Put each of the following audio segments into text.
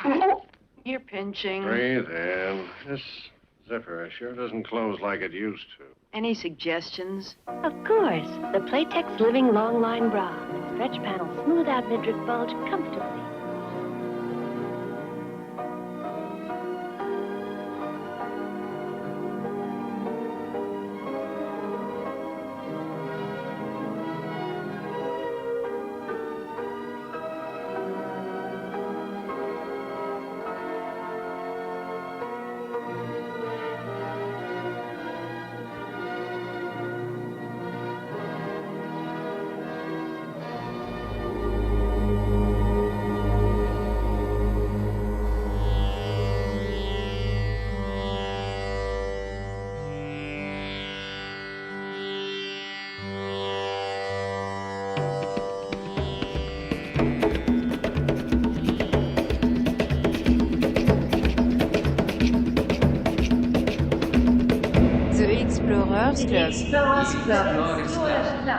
Oh, you're pinching. Breathe in. This zipper sure doesn't close like it used to. Any suggestions? Of course. The Playtex Living Long Line Bra. Stretch panels smooth out midriff bulge comfortably.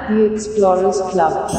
The Explorers Club.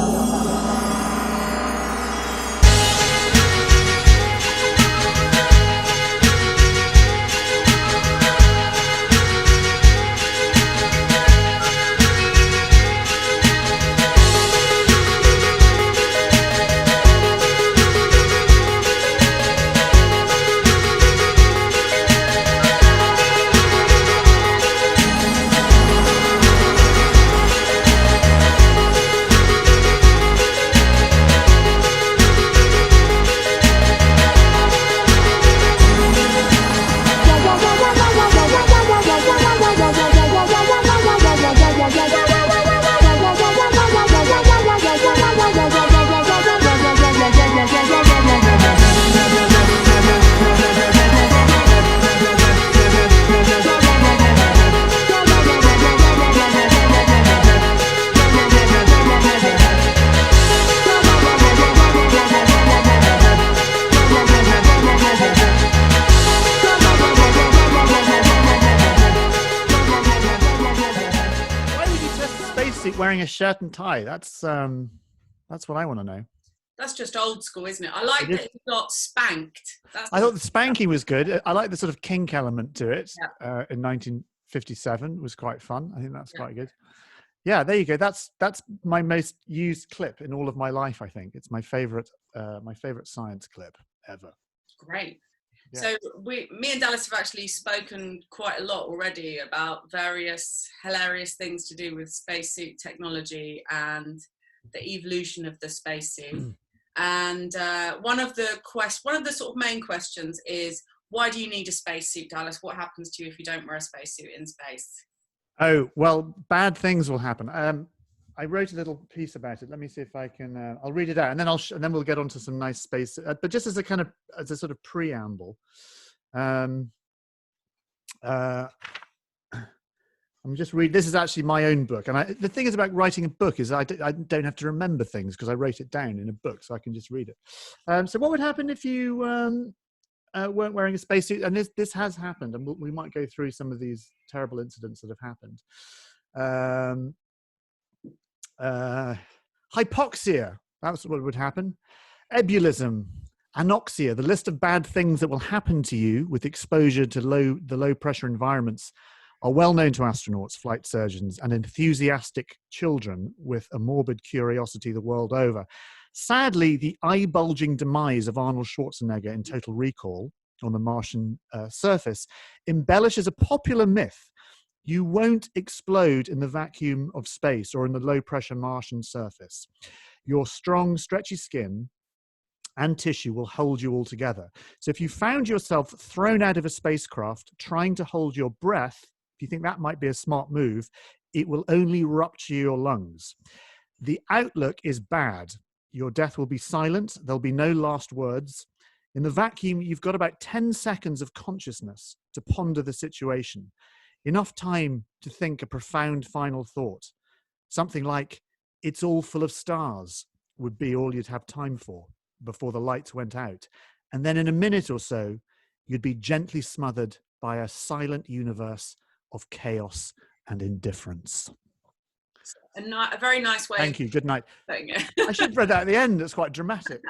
Wearing a shirt and tie. That's what I want to know. That's just old school, isn't it? I like that he got spanked. I thought the spanking was good. I like the sort of kink element to it. Yeah. In 1957 was quite fun. I think that's quite good. Yeah, there you go. That's my most used clip in all of my life. I think it's my favorite science clip ever. Great. Yeah. So me and Dallas have actually spoken quite a lot already about various hilarious things to do with spacesuit technology and the evolution of the spacesuit. And one of the sort of main questions is, why do you need a spacesuit, Dallas? What happens to you if you don't wear a spacesuit in space? Oh, well, bad things will happen. I wrote a little piece about it. Let me see if I can. I'll read it out, and then we'll get onto some nice space. But just as a sort of preamble, I'm just reading. This is actually my own book, and the thing is about writing a book is I don't have to remember things because I wrote it down in a book, so I can just read it. So what would happen if you weren't wearing a spacesuit? And this has happened, and we might go through some of these terrible incidents that have happened. Hypoxia, that's what would happen. Ebulism, anoxia, the list of bad things that will happen to you with exposure to the low pressure environments are well known to astronauts, flight surgeons, and enthusiastic children with a morbid curiosity the world over. Sadly, the eye-bulging demise of Arnold Schwarzenegger in Total Recall on the Martian surface embellishes a popular myth. You won't explode in the vacuum of space or in the low-pressure Martian surface. Your strong, stretchy skin and tissue will hold you all together. So if you found yourself thrown out of a spacecraft trying to hold your breath, if you think that might be a smart move, it will only rupture your lungs. The outlook is bad. Your death will be silent. There'll be no last words. In the vacuum, you've got about 10 seconds of consciousness to ponder the situation. Enough time to think a profound final thought. Something like, "It's all full of stars," would be all you'd have time for before the lights went out. And then in a minute or so, you'd be gently smothered by a silent universe of chaos and indifference. A very nice way. Thank you. Good night. I should have read that at the end. It's quite dramatic.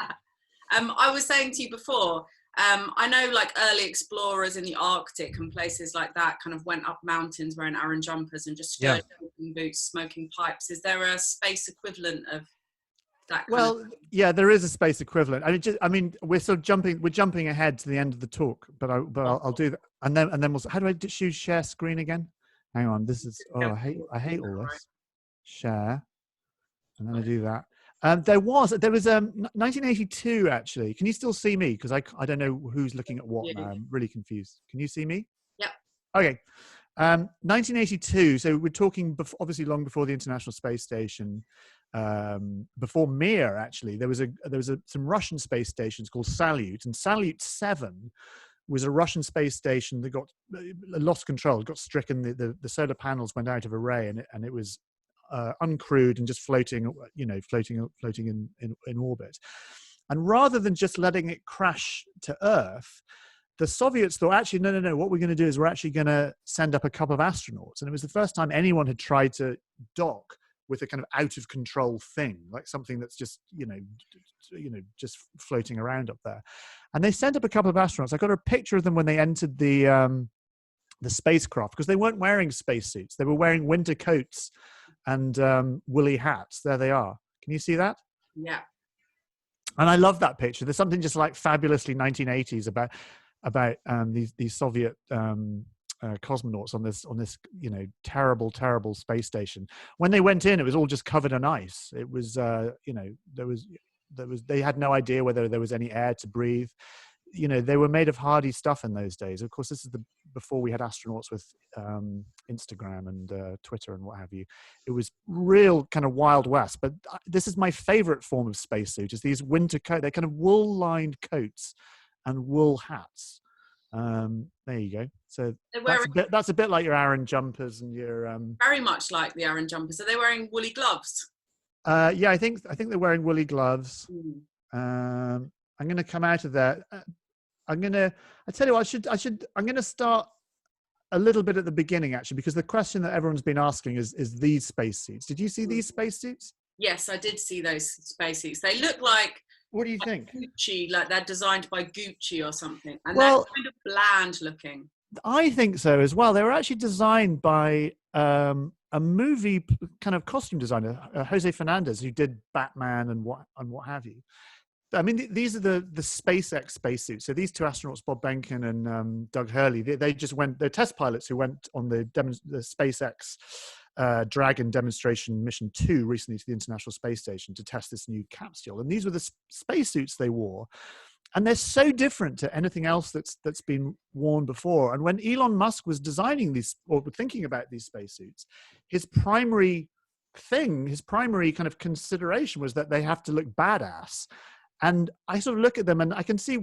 I was saying to you before, I know like early explorers in the Arctic and places like that kind of went up mountains wearing Aran jumpers and just stood in boots, smoking pipes. Is there a space equivalent of that kind of? Yeah, there is a space equivalent. I mean, we're sort of jumping ahead to the end of the talk, but I'll do that, and then we'll. How do I share screen again? Hang on, this is. Oh, I hate all this. Share, and then I do that. There was 1982 actually. Can you still see me? Because I don't know who's looking at what now. I'm really confused. Can you see me? Yeah. Okay. 1982. So we're talking obviously long before the International Space Station. Before Mir, actually, there was some Russian space stations called Salyut, and Salyut 7 was a Russian space station that got lost control, got stricken. The solar panels went out of array, and it was uncrewed and just floating in orbit. And rather than just letting it crash to Earth, the Soviets thought, actually, no, what we're going to do is we're actually going to send up a couple of astronauts. And it was the first time anyone had tried to dock with a kind of out of control thing, like something that's just, just floating around up there. And they sent up a couple of astronauts. I got a picture of them when they entered the spacecraft, because they weren't wearing spacesuits. They were wearing winter coats and woolly hats. There they are. Can you see that? Yeah. And I love that picture. There's something just like fabulously 1980s about these Soviet cosmonauts on this terrible space station. When they went in, it was all just covered in ice. It was they had no idea whether there was any air to breathe. They were made of hardy stuff in those days. Of course, this is before we had astronauts with Instagram and Twitter and what have you. It was real kind of Wild West. But this is my favorite form of spacesuit, is these winter coat. They're kind of wool-lined coats and wool hats. There you go. So that's a bit like your Aran jumpers and your very much like the Aran jumpers. Are they wearing woolly gloves? Yeah, I think they're wearing woolly gloves. I'm going to come out of there. I tell you what, I'm going to start a little bit at the beginning, actually, because the question that everyone's been asking is these spacesuits. Did you see these spacesuits? Yes, I did see those spacesuits. They look like, what do you think? Gucci, like they're designed by Gucci or something. And they're kind of bland looking. I think so as well. They were actually designed by a movie kind of costume designer, Jose Fernandez, who did Batman and what have you. I mean, these are the SpaceX spacesuits. So these two astronauts, Bob Behnken and Doug Hurley, they're test pilots who went on the SpaceX Dragon demonstration mission 2 recently to the International Space Station to test this new capsule. And these were the spacesuits they wore. And they're so different to anything else that's been worn before. And when Elon Musk was designing these, or thinking about these spacesuits, his primary kind of consideration was that they have to look badass. And I sort of look at them and I can see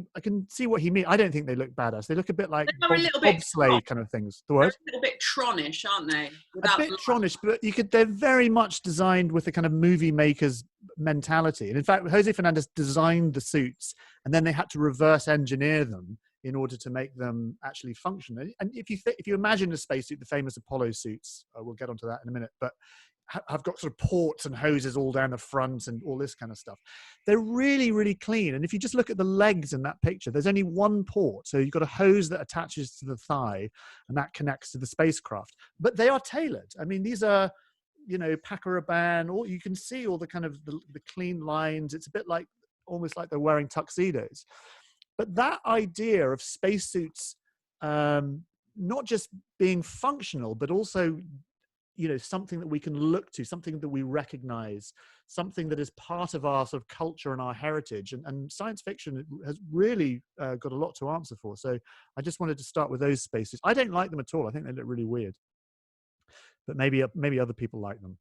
what he means. I don't think they look badass. They look a bit like bobsleigh kind of things. The word? They're a little bit tronish, aren't they? A bit tronish, but they're very much designed with a kind of movie maker's mentality. And in fact, Jose Fernandez designed the suits, and then they had to reverse engineer them in order to make them actually function. And if you imagine a spacesuit, the famous Apollo suits, we'll get onto that in a minute, but have got sort of ports and hoses all down the front and all this kind of stuff. They're really, really clean. And if you just look at the legs in that picture, there's only one port. So you've got a hose that attaches to the thigh and that connects to the spacecraft. But they are tailored. I mean, these are, Paco Rabanne, or you can see all the kind of the clean lines. It's a bit like, almost like they're wearing tuxedos. But that idea of spacesuits not just being functional, but also something that we can look to, something that we recognize, something that is part of our sort of culture and our heritage. And science fiction has really got a lot to answer for. So I just wanted to start with those spacesuits. I don't like them at all. I think they look really weird. But maybe other people like them.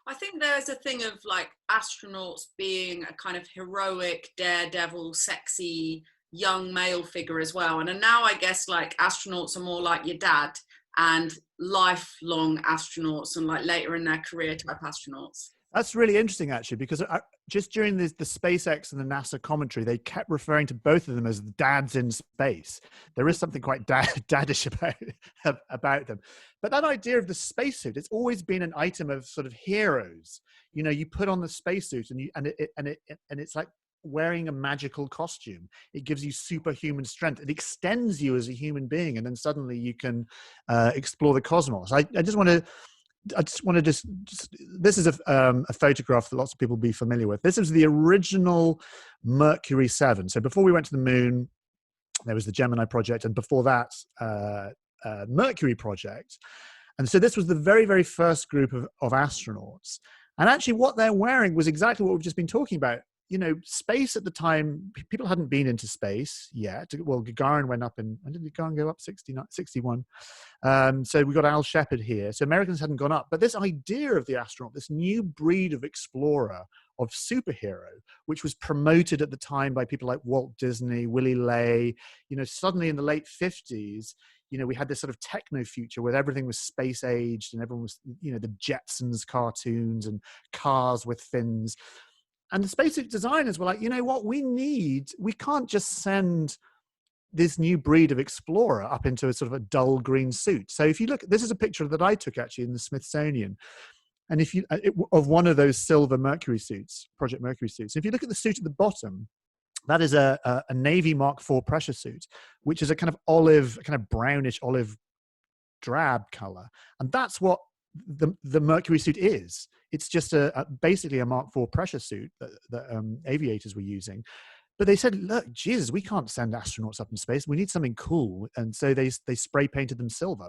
I think there's a thing of like astronauts being a kind of heroic, daredevil, sexy, young male figure as well. And now I guess like astronauts are more like your dad and lifelong astronauts and like later in their career type astronauts. That's really interesting, actually, because just during the SpaceX and the NASA commentary, they kept referring to both of them as dads in space. There is something quite daddish about them. But that idea of the spacesuit, it's always been an item of sort of heroes. You put on the spacesuit and it's like wearing a magical costume. It gives you superhuman strength. It extends you as a human being, and then suddenly you can explore the cosmos. I just want to just this is a photograph that lots of people will be familiar with. This is the original Mercury 7. So before we went to the moon, there was the Gemini project, and before that, Mercury project. And so this was the very, very first group of astronauts. And actually what they're wearing was exactly what we've just been talking about. You know, space at the time, people hadn't been into space yet. Well, Gagarin went up when did Gagarin go up? 61. So we got Al Shepard here. So Americans hadn't gone up. But this idea of the astronaut, this new breed of explorer, of superhero, which was promoted at the time by people like Walt Disney, Willy Ley, you know, suddenly in the late 50s, you know, we had this sort of techno future where everything was space aged and everyone was, you know, the Jetsons cartoons and cars with fins. And the spacesuit designers were like, you know what, we can't just send this new breed of explorer up into a sort of a dull green suit. So if you look, this is a picture that I took actually in the Smithsonian. And if you, of one of those silver Mercury suits, Project Mercury suits. If you look at the suit at the bottom, that is a Navy Mark IV pressure suit, which is a kind of olive, kind of brownish olive drab color. And that's what the Mercury suit is. It's just basically a Mark IV pressure suit that aviators were using. But they said, look, Jesus, we can't send astronauts up in space. We need something cool. And so they spray painted them silver.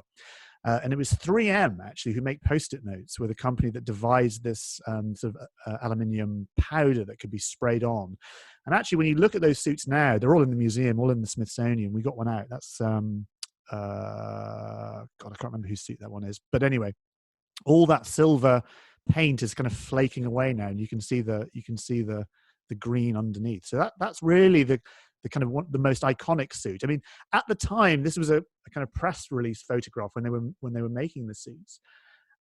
And it was 3M, actually, who make Post-it notes, were the company that devised this sort of aluminium powder that could be sprayed on. And actually, when you look at those suits now, they're all in the museum, all in the Smithsonian. We got one out. That's, God, I can't remember whose suit that one is. But anyway, all that silver paint is kind of flaking away now, and you can see the green underneath. So that's really the kind of the most iconic suit. I mean, at the time, this was a kind of press release photograph when they were making the suits,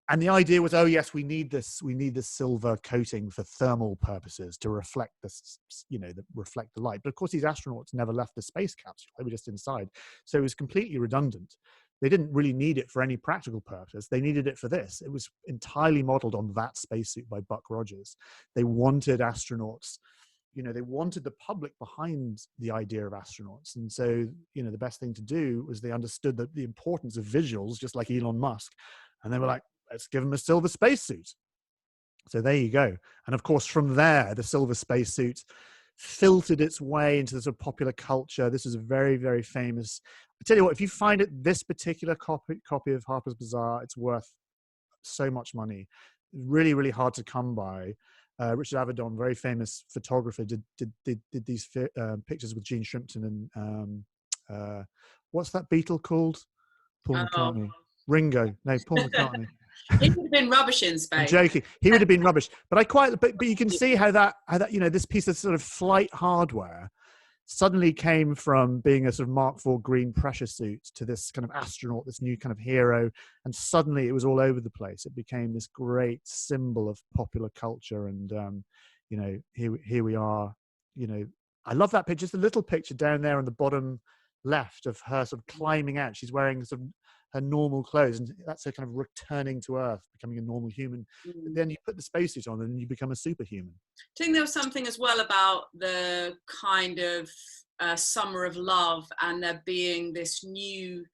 and the idea was, oh yes, we need this silver coating for thermal purposes to reflect this, you know, reflect the light. But of course, these astronauts never left the space capsule; they were just inside, so it was completely redundant. They didn't really need it for any practical purpose. They needed it for this. It was entirely modeled on that spacesuit by Buck Rogers. They wanted astronauts, you know, they wanted the public behind the idea of astronauts. And so, you know, the best thing to do was they understood that the importance of visuals, just like Elon Musk. And they were like, let's give them a silver spacesuit. So there you go. And of course, from there, the silver spacesuit filtered its way into the sort of popular culture. This is a very, very famous. I tell you what, if you find it, this particular copy of Harper's Bazaar, it's worth so much money. Really, really hard to come by. Richard Avedon, very famous photographer, did these pictures with Gene Shrimpton and what's that Beatle called? Paul McCartney. Ringo. No, Paul McCartney. He would have been rubbish in space. I'm joking. He would have been rubbish. But but you can see how that, you know, this piece of sort of flight hardware suddenly came from being a sort of Mark IV green pressure suit to this kind of astronaut, this new kind of hero. And suddenly it was all over the place. It became this great symbol of popular culture. And, you know, here we are, you know, I love that picture. Just a little picture down there on the bottom left of her sort of climbing out. She's wearing sort of her normal clothes, and that's her kind of returning to Earth, becoming a normal human. But then you put the spacesuit on and you become a superhuman. I think there was something as well about the kind of summer of love, and there being this new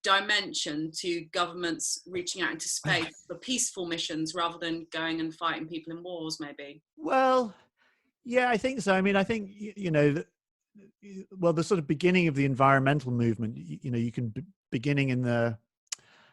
dimension to governments reaching out into space for peaceful missions rather than going and fighting people in wars, maybe. Well, yeah, I think so. I mean, I think, you know, well, the sort of beginning of the environmental movement, you know, you can beginning in the,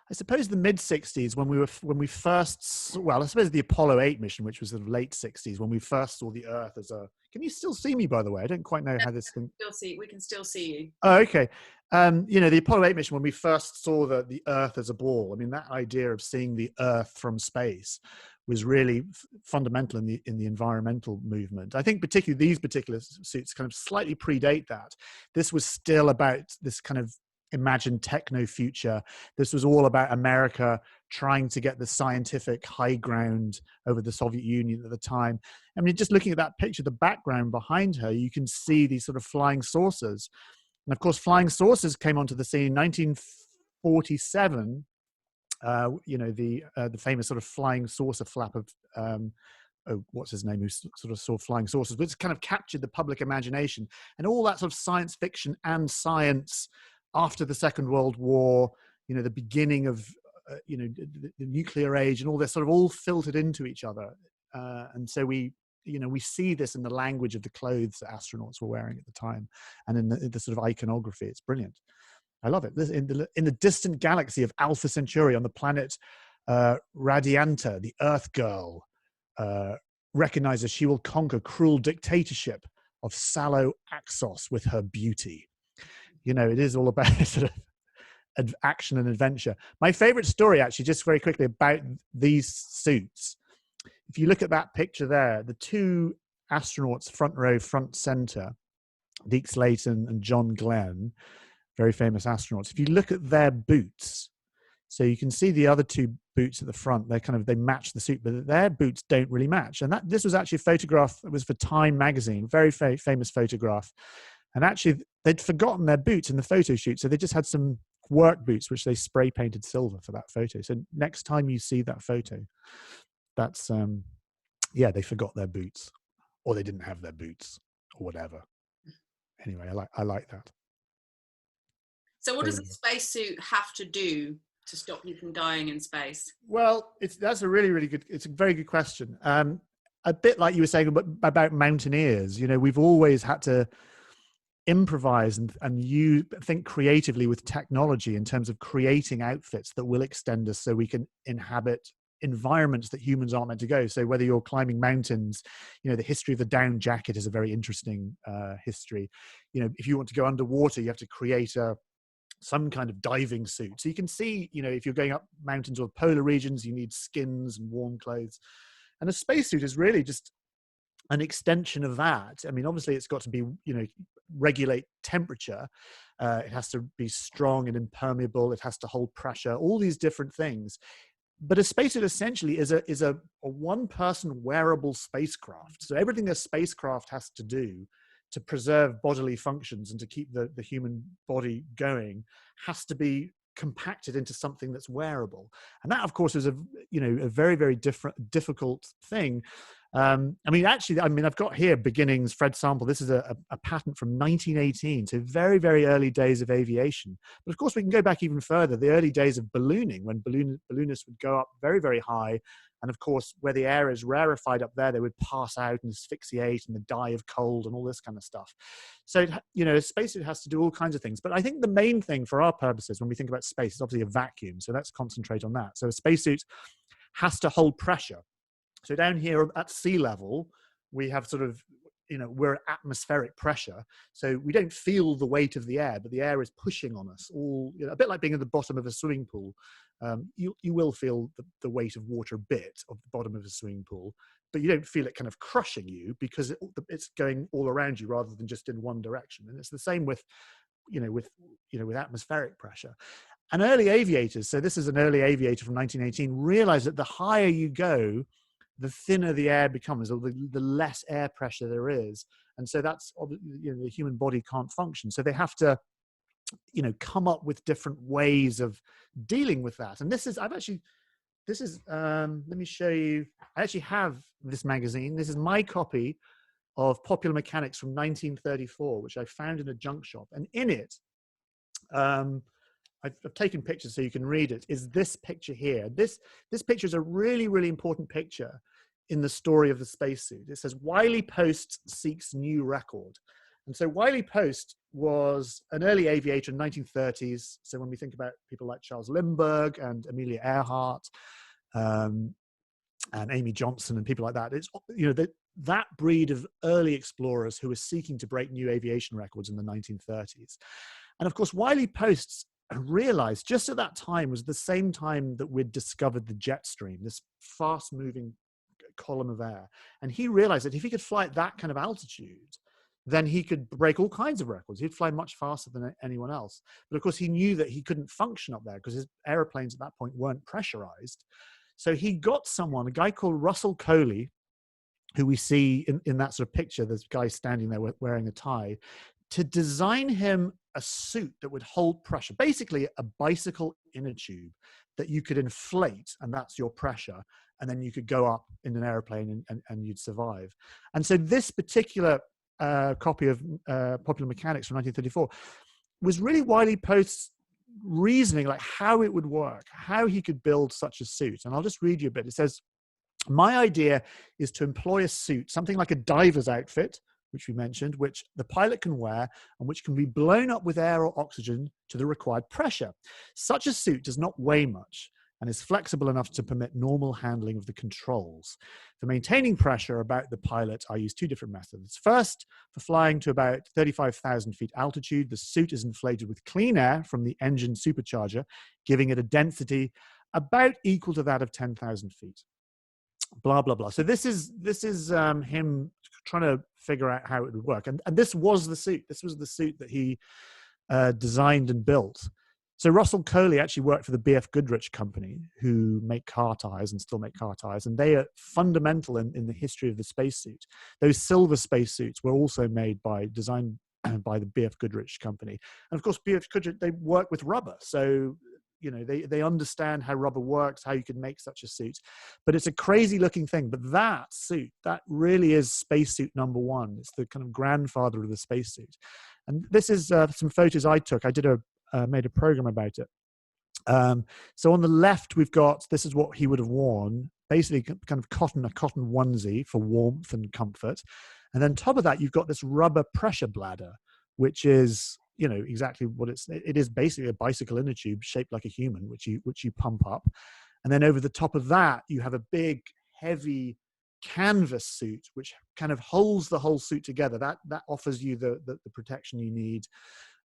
I suppose, the mid 60s when we first, well, I suppose the Apollo 8 mission, which was the late 60s, when we first saw the Earth as a, can you still see me, by the way? I don't quite know how this thing. We can still see you. Oh, okay. You know, the Apollo 8 mission, when we first saw the Earth as a ball, I mean, that idea of seeing the Earth from space was really fundamental in the environmental movement. I think particularly these particular suits kind of slightly predate that. This was still about this kind of imagined techno future. This was all about America trying to get the scientific high ground over the Soviet Union at the time. I mean, just looking at that picture, the background behind her, you can see these sort of flying saucers. And of course, flying saucers came onto the scene in 1947. You know, the famous sort of flying saucer flap of oh, what's his name, who sort of saw flying saucers, but it's kind of captured the public imagination, and all that sort of science fiction and science after the Second World War, the beginning of the nuclear age and all this sort of all filtered into each other. And so we see this in the language of the clothes that astronauts were wearing at the time, and in the sort of iconography. It's brilliant. I love it. In the distant galaxy of Alpha Centauri, on the planet Radianta, the Earth Girl recognizes she will conquer cruel dictatorship of sallow Axos with her beauty. It is all about sort of action and adventure. My favorite story, actually, just very quickly about these suits. If you look at that picture there, the two astronauts, front row, front center, Deke Slayton and John Glenn, very famous astronauts. If you look at their boots, so you can see the other two boots at the front, they match the suit, but their boots don't really match. And this was actually a photograph. It was for Time magazine, very famous photograph. And actually, they'd forgotten their boots in the photo shoot, so they just had some work boots, which they spray painted silver for that photo. So next time you see that photo, that's they forgot their boots, or they didn't have their boots, or whatever. Anyway, I like that. So what does a spacesuit have to do to stop you from dying in space? Well, that's a really good, it's a very good question. A bit like you were saying about mountaineers, we've always had to improvise and you think creatively with technology in terms of creating outfits that will extend us so we can inhabit environments that humans aren't meant to go. So whether you're climbing mountains, the history of the down jacket is a very interesting history. If you want to go underwater, you have to create some kind of diving suit. So you can see, if you're going up mountains or polar regions, you need skins and warm clothes. And a spacesuit is really just an extension of that. I mean, obviously it's got to be, regulate temperature. It has to be strong and impermeable. It has to hold pressure, all these different things. But a spacesuit essentially is a one-person wearable spacecraft. So everything a spacecraft has to do to preserve bodily functions and to keep the human body going has to be compacted into something that's wearable. And that, of course, is a very, very difficult thing. I've got here beginnings, Fred Sample. This is a patent from 1918, so very, very early days of aviation. But of course, we can go back even further, the early days of ballooning, when balloonists would go up very, very high. And of course, where the air is rarefied up there, they would pass out and asphyxiate and die of cold and all this kind of stuff. So, a spacesuit has to do all kinds of things. But I think the main thing for our purposes when we think about space is obviously a vacuum. So let's concentrate on that. So a spacesuit has to hold pressure. So down here at sea level, we have sort of, we're at atmospheric pressure. So we don't feel the weight of the air, but the air is pushing on us all, a bit like being at the bottom of a swimming pool. You will feel the weight of water a bit of the bottom of a swimming pool, but you don't feel it kind of crushing you because it's going all around you rather than just in one direction. And it's the same with atmospheric pressure. And early aviators, so this is an early aviator from 1918, realized that the higher you go, the thinner the air becomes, or the less air pressure there is. And so that's, the human body can't function. So they have to, come up with different ways of dealing with that. And let me show you. I actually have this magazine. This is my copy of Popular Mechanics from 1934, which I found in a junk shop. And in it, I've taken pictures so you can read it, is this picture here. This picture is a really, really important picture in the story of the spacesuit. It says, Wiley Post seeks new record. And so Wiley Post was an early aviator in the 1930s. So when we think about people like Charles Lindbergh and Amelia Earhart and Amy Johnson and people like that, it's, that breed of early explorers who were seeking to break new aviation records in the 1930s. And of course, Wiley Post realized just at that time was the same time that we'd discovered the jet stream, this fast moving column of air. And he realized that if he could fly at that kind of altitude, then he could break all kinds of records. He'd fly much faster than anyone else. But of course, he knew that he couldn't function up there because his airplanes at that point weren't pressurized. So he got a guy called Russell Colley, who we see in that sort of picture, this guy standing there wearing a tie, to design him a suit that would hold pressure, basically a bicycle inner tube that you could inflate, and that's your pressure. and then you could go up in an airplane and you'd survive. And so this particular copy of Popular Mechanics from 1934 was really Wiley Post's reasoning, like how it would work, how he could build such a suit. And I'll just read you a bit. It says, "My idea is to employ a suit, something like a diver's outfit, which we mentioned, which the pilot can wear and which can be blown up with air or oxygen to the required pressure. Such a suit does not weigh much and is flexible enough to permit normal handling of the controls. For maintaining pressure about the pilot, I use two different methods. First, for flying to about 35,000 feet altitude, the suit is inflated with clean air from the engine supercharger, giving it a density about equal to that of 10,000 feet. Blah, blah, blah." So this is him trying to figure out how it would work. And this was the suit. This was the suit that he designed and built. So Russell Colley actually worked for the B.F. Goodrich company, who make car tires and still make car tires. And they are fundamental in the history of the spacesuit. Those silver spacesuits were also designed by the B.F. Goodrich company. And of course, B.F. Goodrich, they work with rubber. So, you know, they understand how rubber works, how you can make such a suit. But it's a crazy looking thing. But that suit, that really is spacesuit number one. It's the kind of grandfather of the spacesuit. And this is some photos I took. I made a program about it. So on the left, we've got, this is what he would have worn, basically kind of a cotton onesie for warmth and comfort. And then top of that, you've got this rubber pressure bladder, which is, you know, exactly what it is basically a bicycle inner tube shaped like a human, which you pump up. And then over the top of that, you have a big, heavy canvas suit, which kind of holds the whole suit together. That offers you the protection you need.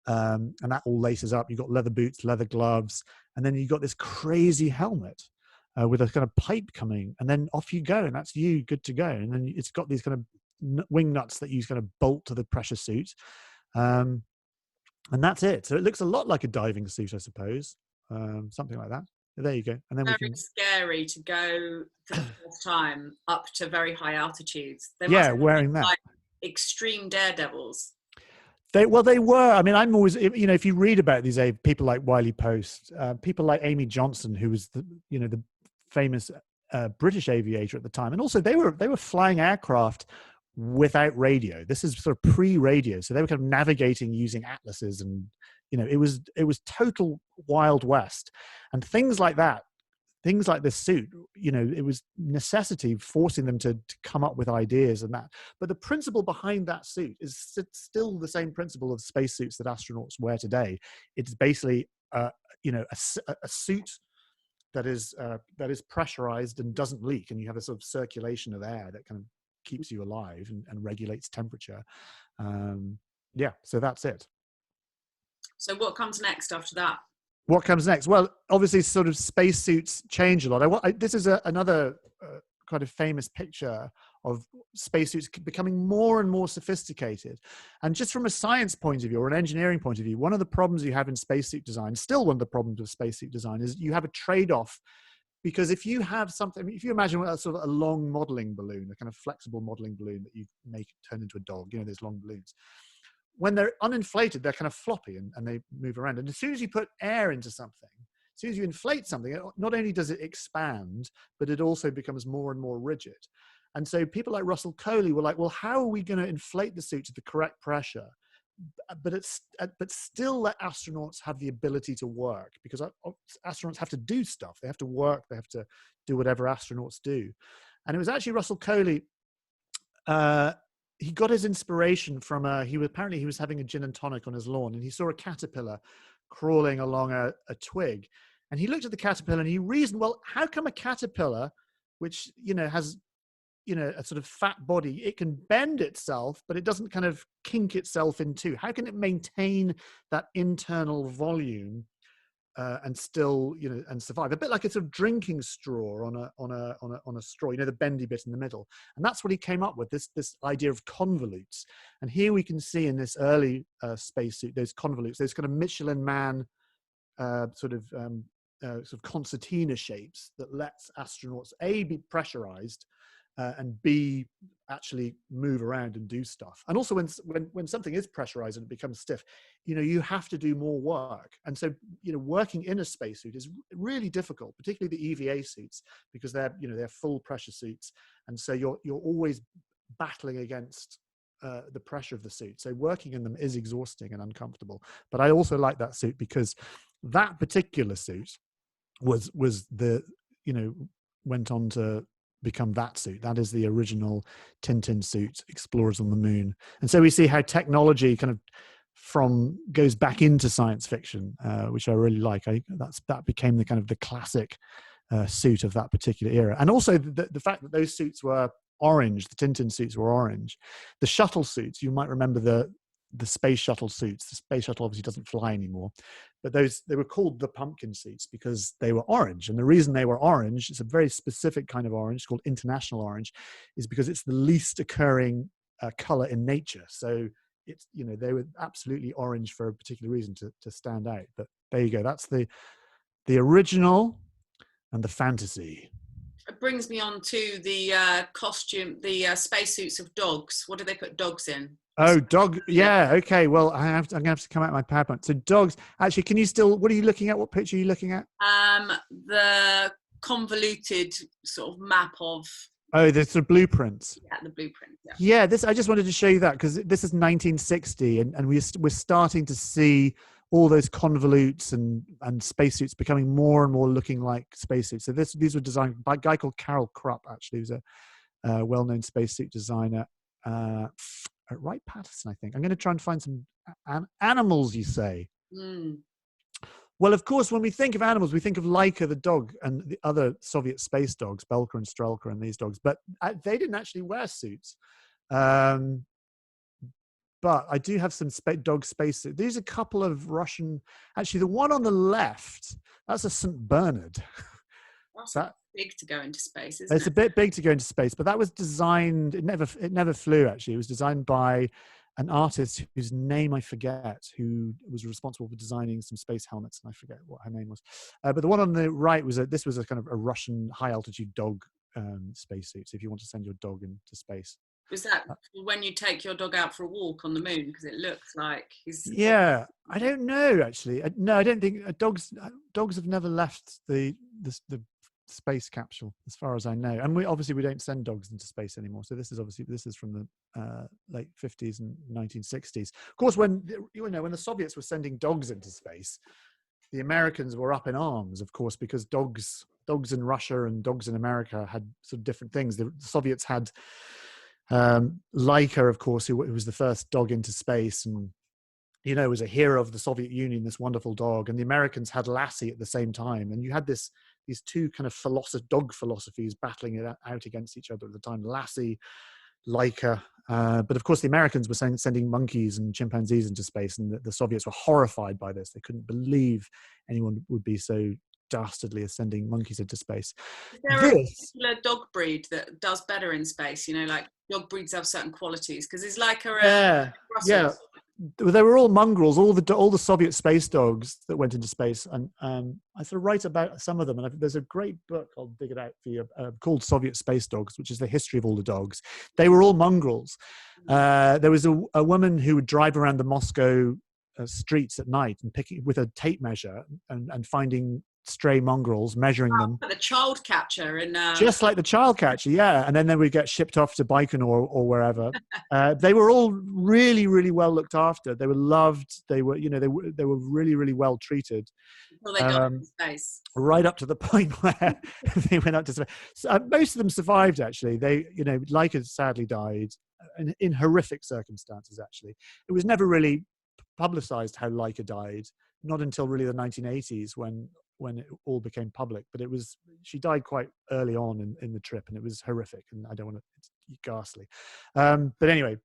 And that all laces up. You've got leather boots, leather gloves, and then you've got this crazy helmet with a kind of pipe coming, and then off you go, and that's you good to go. And then it's got these kind of wing nuts that you kind of bolt to the pressure suit, and that's it. So it looks a lot like a diving suit, I suppose, something like that. There you go. And then very scary to go for the first time up to very high altitudes. They must wearing that, like extreme daredevils. They were. I mean, I'm always, you know, if you read about these people like Wiley Post, people like Amy Johnson, who was the famous British aviator at the time, and also they were flying aircraft without radio. This is sort of pre-radio, so they were kind of navigating using atlases, and you know, it was total Wild West, and things like that. Things like this suit, you know, it was necessity forcing them to come up with ideas and that. But the principle behind that suit is still the same principle of spacesuits that astronauts wear today. It's basically, you know, a suit that is pressurized and doesn't leak, and you have a sort of circulation of air that kind of keeps you alive and regulates temperature. So that's it. So what comes next after that? What comes next? Well, obviously, sort of spacesuits change a lot. This is another kind of famous picture of spacesuits becoming more and more sophisticated. And just from a science point of view or an engineering point of view, one of the problems you have in spacesuit design, still one of the problems of spacesuit design, is you have a trade-off. Because if you have something, if you imagine a sort of a long modeling balloon, a kind of flexible modeling balloon that you make turn into a dog, you know, those long balloons. When they're uninflated, they're kind of floppy and they move around. And as soon as you put air into something, as soon as you inflate something, not only does it expand, but it also becomes more and more rigid. And so people like Russell Colley were like, well, how are we going to inflate the suit to the correct pressure, but still let astronauts have the ability to work? Because astronauts have to do stuff. They have to work. They have to do whatever astronauts do. And it was actually Russell Colley, he got his inspiration from he was having a gin and tonic on his lawn, and he saw a caterpillar crawling along a twig, and he looked at the caterpillar and he reasoned, well, how come a caterpillar, which, you know, has, you know, a sort of fat body, it can bend itself, but it doesn't kind of kink itself in two? How can it maintain that internal volume and still, you know, and survive? A bit like a sort of drinking straw on a straw, you know, the bendy bit in the middle. And that's what he came up with, this idea of convolutes. And here we can see in this early spacesuit those convolutes, those kind of Michelin Man sort of concertina shapes that lets astronauts be pressurized and B, actually move around and do stuff. And also when something is pressurized and it becomes stiff, you have to do more work. And so, working in a spacesuit is really difficult, particularly the EVA suits, because they're full pressure suits. And so you're always battling against the pressure of the suit. So working in them is exhausting and uncomfortable. But I also like that suit because that particular suit was the, went on to become that suit. That is the original Tintin suit, Explorers on the Moon. And so we see how technology kind of goes back into science fiction, which I really like. That became the kind of the classic suit of that particular era. And also the fact that those suits were orange, the Tintin suits were orange. The shuttle suits, you might remember the space shuttle suits. The space shuttle obviously doesn't fly anymore, but they were called the pumpkin suits because they were orange. And the reason they were orange, it's a very specific kind of orange called international orange, is because it's the least occurring color in nature. So it's, they were absolutely orange for a particular reason to stand out. But there you go. That's the original and the fantasy. It brings me on to the costume, the spacesuits of dogs. What do they put dogs in? Oh, dog. Yeah. Okay. Well, I'm going to have to come out of my PowerPoint. So dogs, actually, what are you looking at? What picture are you looking at? The convoluted sort of map of. Oh, the sort of blueprints. Yeah, the blueprint. Yeah. I just wanted to show you that because this is 1960 and we're starting to see all those convolutes and spacesuits becoming more and more looking like spacesuits. So these were designed by a guy called Carol Krupp, actually, who's a well-known spacesuit designer. At Wright Patterson, I think. I'm going to try and find some animals, you say? Mm. Well, of course, when we think of animals, we think of Laika the dog and the other Soviet space dogs, Belka and Strelka and these dogs, but they didn't actually wear suits. But I do have some dog spacesuits. These are a couple of Russian, actually the one on the left, that's a St. Bernard. That's big to go into space, isn't it? It's a bit big to go into space, but that was designed, it never flew actually. It was designed by an artist whose name I forget, who was responsible for designing some space helmets, and I forget what her name was. But the one on the right this was a kind of a Russian high altitude dog spacesuit. So if you want to send your dog into space. Was that when you take your dog out for a walk on the moon? Because it looks like he's. Yeah, I don't know actually. No, I don't think dogs have never left the space capsule, as far as I know. And we don't send dogs into space anymore. So this is from the late 50s and 1960s. Of course, when the Soviets were sending dogs into space, the Americans were up in arms, of course, because dogs in Russia and dogs in America had sort of different things. The Soviets had Laika, of course, who was the first dog into space, and was a hero of the Soviet Union, this wonderful dog. And the Americans had Lassie at the same time, and you had these two kind of dog philosophies battling it out against each other at the time. Lassie, Laika, but of course the Americans were sending monkeys and chimpanzees into space, and the Soviets were horrified by this. They couldn't believe anyone would be so dastardly as sending monkeys into space. Is there a particular dog breed that does better in space? Like dog breeds have certain qualities, because it's like yeah. They were all mongrels, all the Soviet space dogs that went into space, and I sort of write about some of them. And there's a great book, I'll dig it out for you, called Soviet Space Dogs, which is the history of all the dogs. They were all mongrels. There was a woman who would drive around the Moscow streets at night and picking with a tape measure and finding stray mongrels, measuring them. The child catcher and just like the child catcher, yeah. And then they would get shipped off to Baikonur or wherever. They were all really, really well looked after. They were loved. They were, they were really, really well treated. Until they got into space. Right up to the point where they went up to space. So, most of them survived. Actually, Laika sadly died in horrific circumstances. Actually, it was never really publicized how Laika died. Not until really the 1980s when it all became public, but she died quite early on in the trip, and it was horrific, and I don't want to, it's ghastly. But anyway,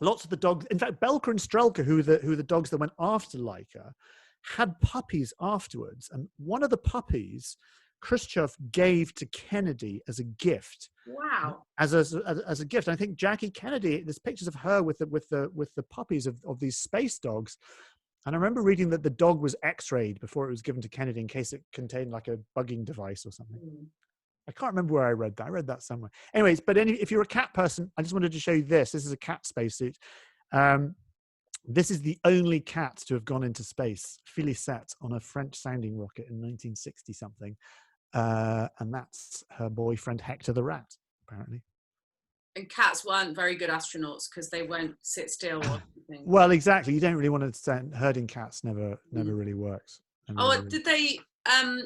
lots of the dogs, in fact, Belka and Strelka, who are the dogs that went after Laika, had puppies afterwards. And one of the puppies, Khrushchev gave to Kennedy as a gift. Wow. As a gift. And I think Jackie Kennedy, there's pictures of her with the puppies of these space dogs. And I remember reading that the dog was x-rayed before it was given to Kennedy in case it contained like a bugging device or something. I can't remember where I read that. I read that somewhere. Anyways, but if you're a cat person, I just wanted to show you this. This is a cat spacesuit. This is the only cat to have gone into space, Félicette, on a French-sounding rocket in 1960 something, and that's her boyfriend Hector the rat, apparently. And cats weren't very good astronauts because they won't sit still or something. Well, exactly. You don't really want to send herding cats. Never really works. Did they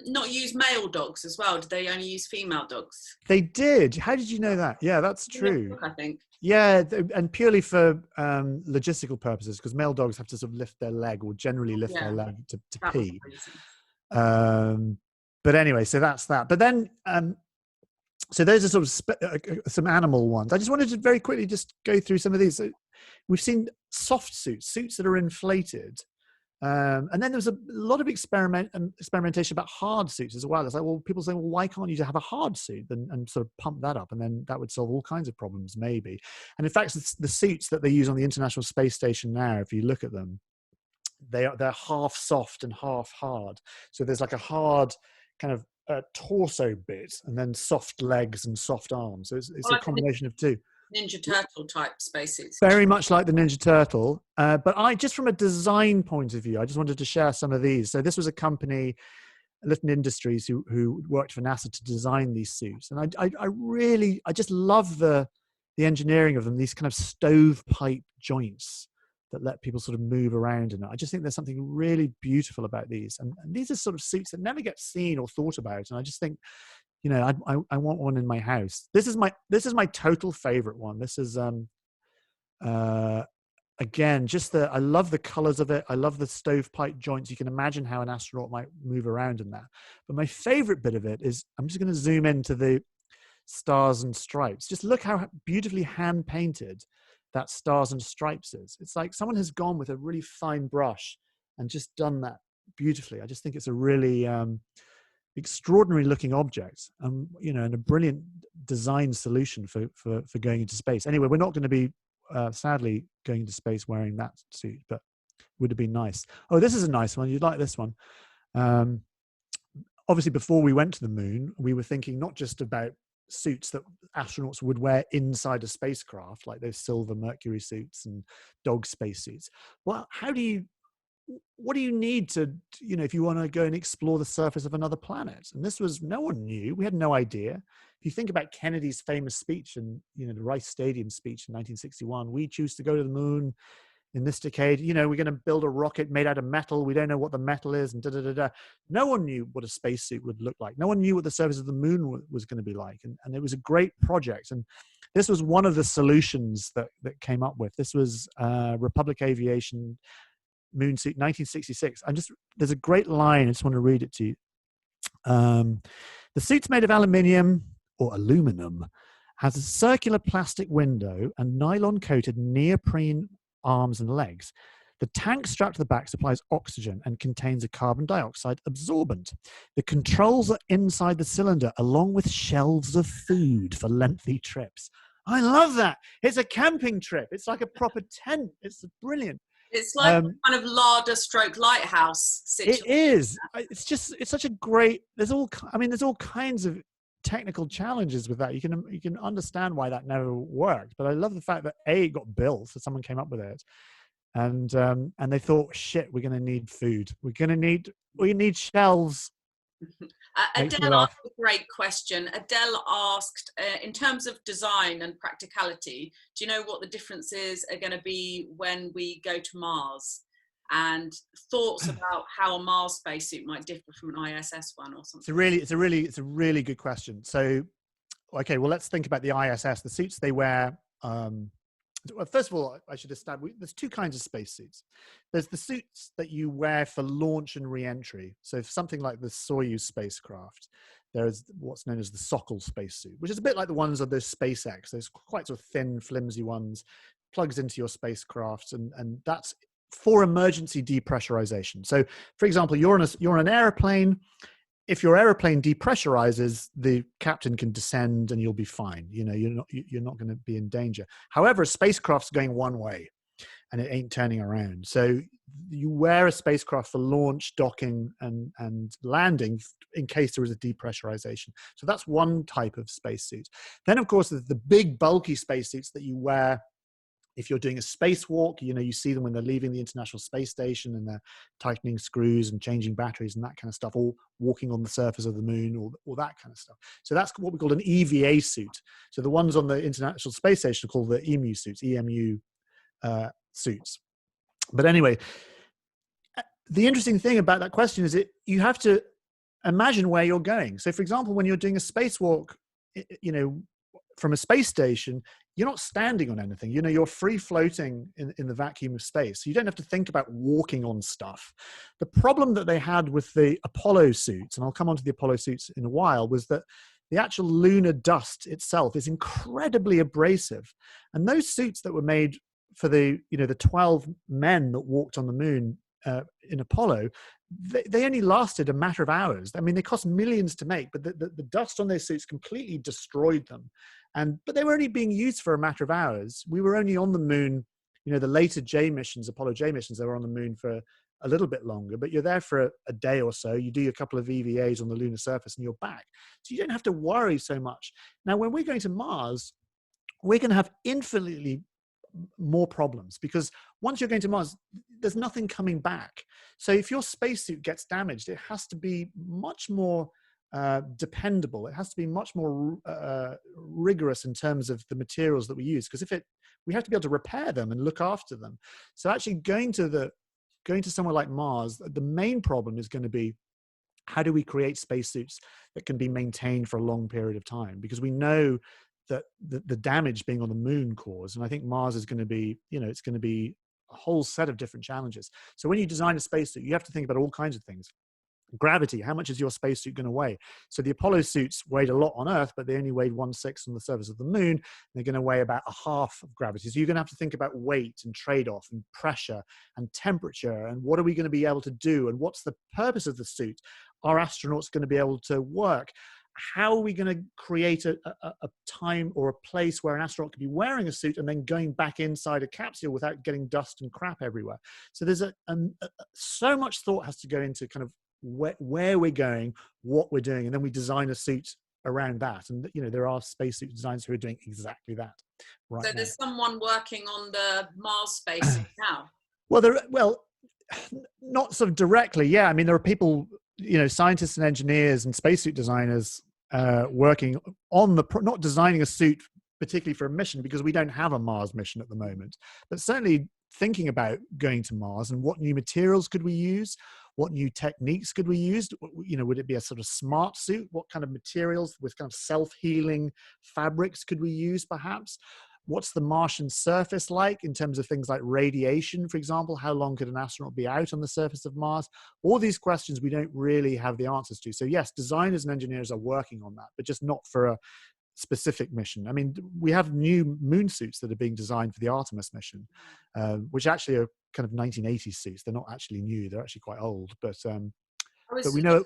not use male dogs as well? Did they only use female dogs? They did. How did you know that? Yeah, that's true. I think. Yeah, and purely for logistical purposes, because male dogs have to sort of lift their leg, or generally lift their leg to pee. But anyway, so that's that. But then, so those are sort of some animal ones. I just wanted to very quickly just go through some of these. So we've seen soft suits that are inflated. And then there was a lot of experimentation about hard suits as well. It's like, well, people say, well, why can't you just have a hard suit and sort of pump that up, and then that would solve all kinds of problems, maybe. And in fact, the suits that they use on the International Space Station now, if you look at them, they're half soft and half hard. So there's like a hard kind of torso bit, and then soft legs and soft arms. So it's a combination of two. Ninja Turtle type spacesuits. Very much like the Ninja Turtle. But just from a design point of view, I just wanted to share some of these. So this was a company, Litton Industries, who worked for NASA to design these suits. And I just love the engineering of them, these kind of stovepipe joints that let people sort of move around in it. I just think there's something really beautiful about these. And these are sort of suits that never get seen or thought about. And I just think, you know, I want one in my house. This is my total favorite one. This is again, I love the colors of it. I love the stovepipe joints. You can imagine how an astronaut might move around in that. But my favorite bit of it is, I'm just going to zoom into the stars and stripes. Just look how beautifully hand painted that stars and stripes is. It's like someone has gone with a really fine brush and just done that beautifully. I just think it's a really extraordinary looking object, you know, and a brilliant design solution for going into space. Anyway, we're not going to be sadly going into space wearing that suit, but would have been nice. Oh, this is a nice one. You'd like this one. Obviously, before we went to the moon, we were thinking not just about suits that astronauts would wear inside a spacecraft, like those silver Mercury suits and dog spacesuits. Well, what do you need to, you know, if you want to go and explore the surface of another planet? And this was, no one knew. We had no idea. If you think about Kennedy's famous speech and, you know, the Rice Stadium speech in 1961, we choose to go to the moon in this decade. You know, we're going to build a rocket made out of metal. We don't know what the metal is, and da-da-da-da. No one knew what a spacesuit would look like. No one knew what the surface of the moon was going to be like. And it was a great project. And this was one of the solutions that came up with. This was Republic Aviation moon suit 1966. There's a great line. I just want to read it to you. The suit's made of aluminium or aluminum, has a circular plastic window and nylon coated neoprene arms and legs. The tank strapped to the back supplies oxygen and contains a carbon dioxide absorbent. The controls are inside the cylinder, along with shelves of food for lengthy trips. I love that. It's a camping trip. It's like a proper tent. It's brilliant. It's like kind of larder stroke lighthouse situation. It is. It's such a great, there's all kinds of technical challenges with that. You can understand why that never worked, but I love the fact that it got built, so someone came up with it, and they thought, shit, we're going to need food. We need shelves. Adele asked a great question. Adele asked, in terms of design and practicality, do you know what the differences are going to be when we go to Mars? And thoughts about how a Mars spacesuit might differ from an ISS one or something? It's a really good question. So, okay, well, let's think about the ISS. The suits they wear. Well, first of all, I should establish there's two kinds of spacesuits. There's the suits that you wear for launch and re-entry. So, for something like the Soyuz spacecraft, there is what's known as the Sokol spacesuit, which is a bit like the ones of those SpaceX. Those quite sort of thin, flimsy ones, plugs into your spacecraft, and that's for emergency depressurization. So, for example, you're on an airplane. If your airplane depressurizes, the captain can descend and you'll be fine. You know, you're not going to be in danger. However, a spacecraft's going one way, and it ain't turning around. So you wear a spacecraft for launch, docking, and landing in case there is a depressurization. So that's one type of spacesuit. Then, of course, there's the big, bulky spacesuits that you wear if you're doing a spacewalk. You see them when they're leaving the International Space Station and they're tightening screws and changing batteries and that kind of stuff, or walking on the surface of the moon, or that kind of stuff. So that's what we call an EVA suit. So the ones on the International Space Station are called the EMU suits, EMU suits. But anyway, the interesting thing about that question is you have to imagine where you're going. So, for example, when you're doing a spacewalk, from a space station, you're not standing on anything. You're free floating in the vacuum of space. So you don't have to think about walking on stuff. The problem that they had with the Apollo suits, and I'll come on to the Apollo suits in a while, was that the actual lunar dust itself is incredibly abrasive. And those suits that were made for the 12 men that walked on the moon in Apollo, they only lasted a matter of hours. I mean, they cost millions to make, but the dust on those suits completely destroyed them. But they were only being used for a matter of hours. We were only on the moon, the later J missions, Apollo J missions, they were on the moon for a little bit longer, but you're there for a day or so. You do a couple of EVAs on the lunar surface and you're back. So you don't have to worry so much. Now, when we're going to Mars, we're going to have infinitely more problems, because once you're going to Mars, there's nothing coming back. So if your spacesuit gets damaged, it has to be much more dependable. It has to be much more rigorous in terms of the materials that we use, because we have to be able to repair them and look after them. So actually going to somewhere like Mars, the main problem is going to be, how do we create spacesuits that can be maintained for a long period of time? Because we know that the damage being on the moon caused, and I think Mars is going to be, it's going to be a whole set of different challenges. So when you design a spacesuit, you have to think about all kinds of things. Gravity, how much is your spacesuit going to weigh? So the Apollo suits weighed a lot on Earth, but they only weighed 1/6 on the surface of the moon. They're going to weigh about a half of gravity. So you're going to have to think about weight and trade-off and pressure and temperature, and what are we going to be able to do, and what's the purpose of the suit? Are astronauts going to be able to work? How are we going to create a time or a place where an astronaut could be wearing a suit and then going back inside a capsule without getting dust and crap everywhere? So there's so much thought has to go into kind of where we're going, what we're doing, and then we design a suit around that. And there are spacesuit designers who are doing exactly that right now. So there's someone working on the Mars spacesuit now? Well, not sort of directly. Yeah, I mean, there are people, scientists and engineers and spacesuit designers working on not designing a suit particularly for a mission, because we don't have a Mars mission at the moment, but certainly thinking about going to Mars and what new materials could we use, what new techniques could we use. Would it be a sort of smart suit? What kind of materials with kind of self-healing fabrics could we use perhaps? What's the Martian surface like in terms of things like radiation, for example? How long could an astronaut be out on the surface of Mars? All these questions we don't really have the answers to. So yes, designers and engineers are working on that, but just not for a specific mission. I mean, we have new moon suits that are being designed for the Artemis mission, which actually are kind of 1980s suits. They're not actually new. They're actually quite old, but we know...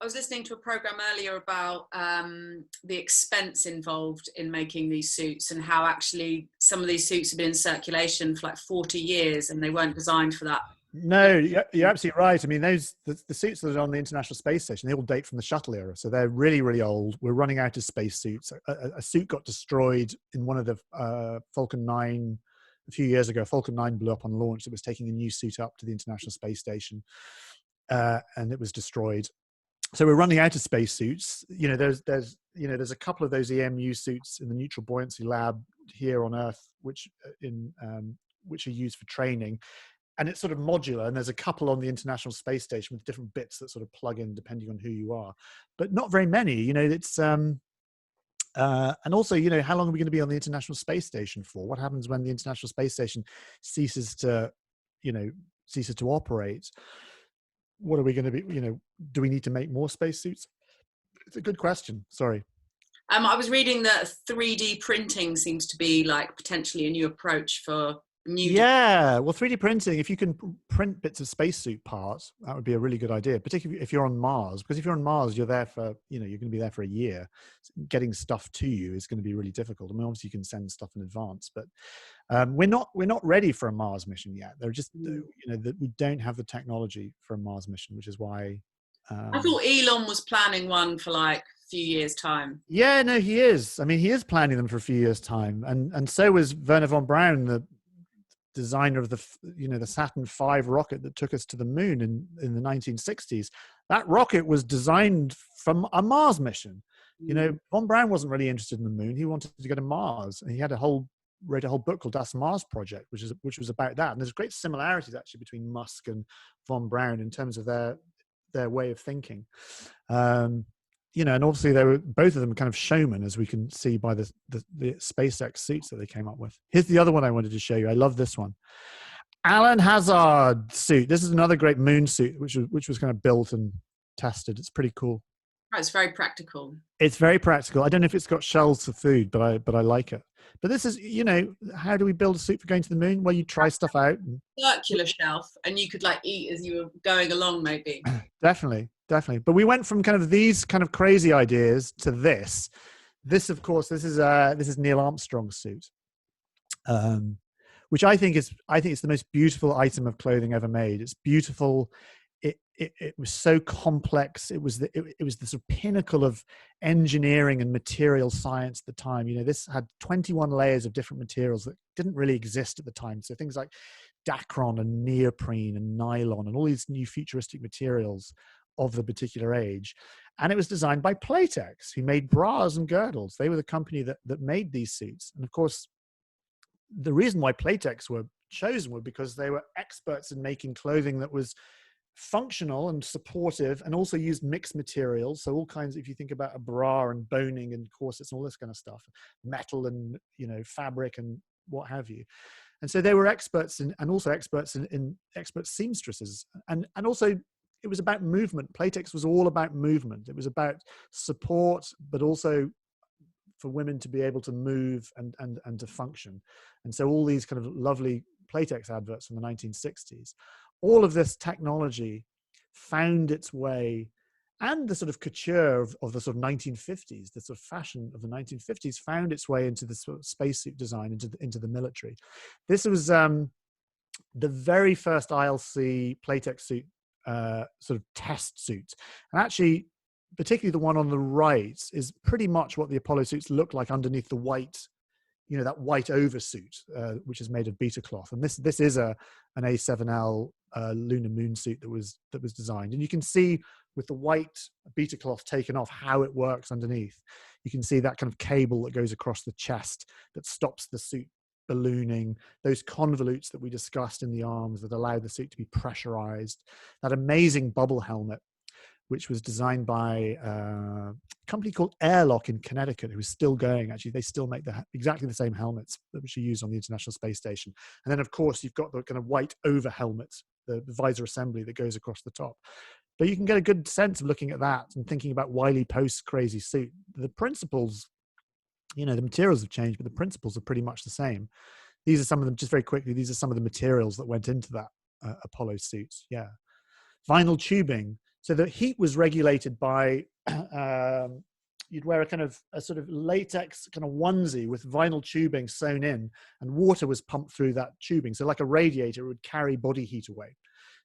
I was listening to a program earlier about the expense involved in making these suits, and how actually some of these suits have been in circulation for like 40 years and they weren't designed for that. No, you're absolutely right. I mean, the suits that are on the International Space Station, they all date from the shuttle era. So they're really, really old. We're running out of space suits. A suit got destroyed in one of the Falcon 9 a few years ago. Falcon 9 blew up on launch. It was taking a new suit up to the International Space Station, and it was destroyed. So we're running out of spacesuits. There's a couple of those EMU suits in the neutral buoyancy lab here on Earth, which are used for training, and it's sort of modular. And there's a couple on the International Space Station with different bits that sort of plug in depending on who you are, but not very many. It's and also, how long are we going to be on the International Space Station for? What happens when the International Space Station ceases to operate? What are we going to be, do we need to make more spacesuits? It's a good question. Sorry. I was reading that 3D printing seems to be like potentially a new approach for Yeah, well, 3D printing, if you can print bits of spacesuit parts, that would be a really good idea, particularly if you're on Mars, because if you're on Mars, you're there for, you're going to be there for a year. Getting stuff to you is going to be really difficult. I mean, obviously you can send stuff in advance, but we're not ready for a Mars mission yet. They're just, that we don't have the technology for a Mars mission, which is why. I thought Elon was planning one for like a few years' time. Yeah, no, he is. I mean, he is planning them for a few years' time, and so was Werner von Braun, the designer of the Saturn V rocket that took us to the moon in the 1960s. That rocket was designed from a Mars mission. Von Braun wasn't really interested in the moon. He wanted to go to Mars, and he had wrote a whole book called Das Mars Project, which was about that. And there's great similarities actually between Musk and von Braun in terms of their way of thinking. And obviously they were both of them kind of showmen, as we can see by the SpaceX suits that they came up with. Here's the other one I wanted to show you. I love this one. Alan Hazard suit. This is another great moon suit, which was kind of built and tested. It's pretty cool. It's very practical. It's very practical. I don't know if it's got shells for food, but I like it. But this is, how do we build a suit for going to the moon? Well, you try stuff out. Circular shelf, and you could like eat as you were going along, maybe. Definitely. But we went from kind of these kind of crazy ideas to this. This, of course, this is Neil Armstrong's suit, which I think it's the most beautiful item of clothing ever made. It's beautiful. It was so complex. It was the sort of pinnacle of engineering and material science at the time. This had 21 layers of different materials that didn't really exist at the time. So things like Dacron and neoprene and nylon and all these new futuristic materials of the particular age. And it was designed by Playtex, who made bras and girdles. They were the company that made these suits. And of course, the reason why Playtex were chosen was because they were experts in making clothing that was functional and supportive, and also used mixed materials. So all kinds, if you think about a bra and boning and corsets and all this kind of stuff, metal and fabric and what have you. And so they were experts in expert seamstresses, and also it was about movement. Playtex was all about movement. It was about support, but also for women to be able to move and to function. And so all these kind of lovely Playtex adverts from the 1960s, all of this technology found its way, and the sort of couture of the sort of 1950s, the sort of fashion of the 1950s found its way into the sort of spacesuit design, into the military. This was the very first ILC Playtex suit, sort of test suit. And actually, particularly the one on the right is pretty much what the Apollo suits look like underneath the white, that white oversuit, which is made of beta cloth. And this is an A7L lunar moon suit that was designed. And you can see with the white beta cloth taken off how it works underneath. You can see that kind of cable that goes across the chest that stops the suit ballooning, those convolutes that we discussed in the arms that allow the suit to be pressurized, that amazing bubble helmet, which was designed by a company called Airlock in Connecticut, who is still going. Actually, they still make exactly the same helmets which are used on the International Space Station. And then, of course, you've got the kind of white over helmet, the visor assembly that goes across the top. But you can get a good sense of looking at that and thinking about Wiley Post's crazy suit. The principles, the materials have changed, but the principles are pretty much the same. These are some of them, just very quickly, these are some of the materials that went into that Apollo suit. Yeah. Vinyl tubing. So the heat was regulated by, you'd wear a sort of latex kind of onesie with vinyl tubing sewn in, and water was pumped through that tubing. So like a radiator, it would carry body heat away.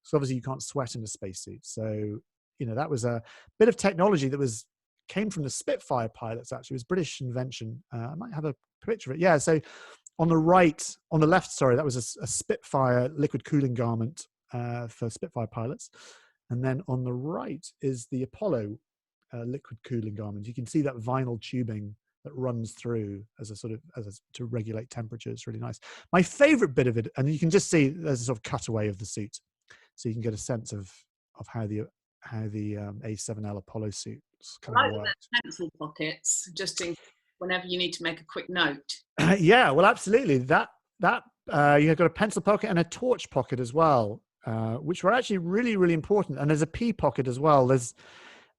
So obviously you can't sweat in a spacesuit. So, that was a bit of technology that came from the Spitfire pilots, actually. It was British invention. I might have a picture of it. Yeah, so on the left, that was a Spitfire liquid cooling garment for Spitfire pilots. And then on the right is the Apollo liquid cooling garment. You can see that vinyl tubing that runs through to regulate temperature. It's really nice. My favorite bit of it, and you can just see there's a sort of cutaway of the suit, so you can get a sense of how the A7L Apollo suit kind of works. Pencil pockets, just in whenever you need to make a quick note. Yeah, well, absolutely. That you've got a pencil pocket and a torch pocket as well. Which were actually really, really important. And there's a P pocket as well. There's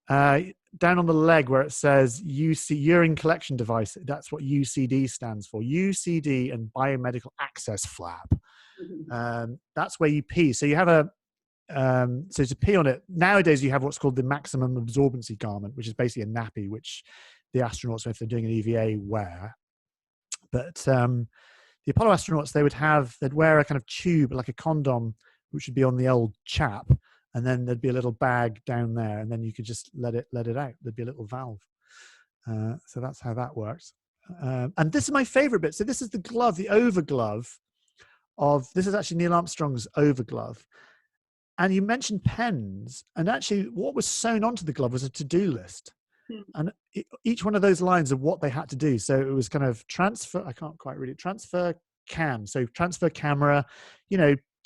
down on the leg where it says urine collection device. That's what UCD stands for. UCD and biomedical access flap. That's where you pee. So you have a so to pee on it, nowadays you have what's called the maximum absorbency garment, which is basically a nappy, which the astronauts, if they're doing an EVA, wear. But the Apollo astronauts, they'd wear a kind of tube, like a condom, which would be on the old chap, and then there'd be a little bag down there, and then you could just let it out. There'd be a little valve. So that's how that works. And this is my favorite bit. So this is the glove, the over glove this is actually Neil Armstrong's over glove. And you mentioned pens, and actually what was sewn onto the glove was a to-do list. And each one of those lines of what they had to do. So it was kind of transfer, I can't quite read it, transfer cam. So transfer camera,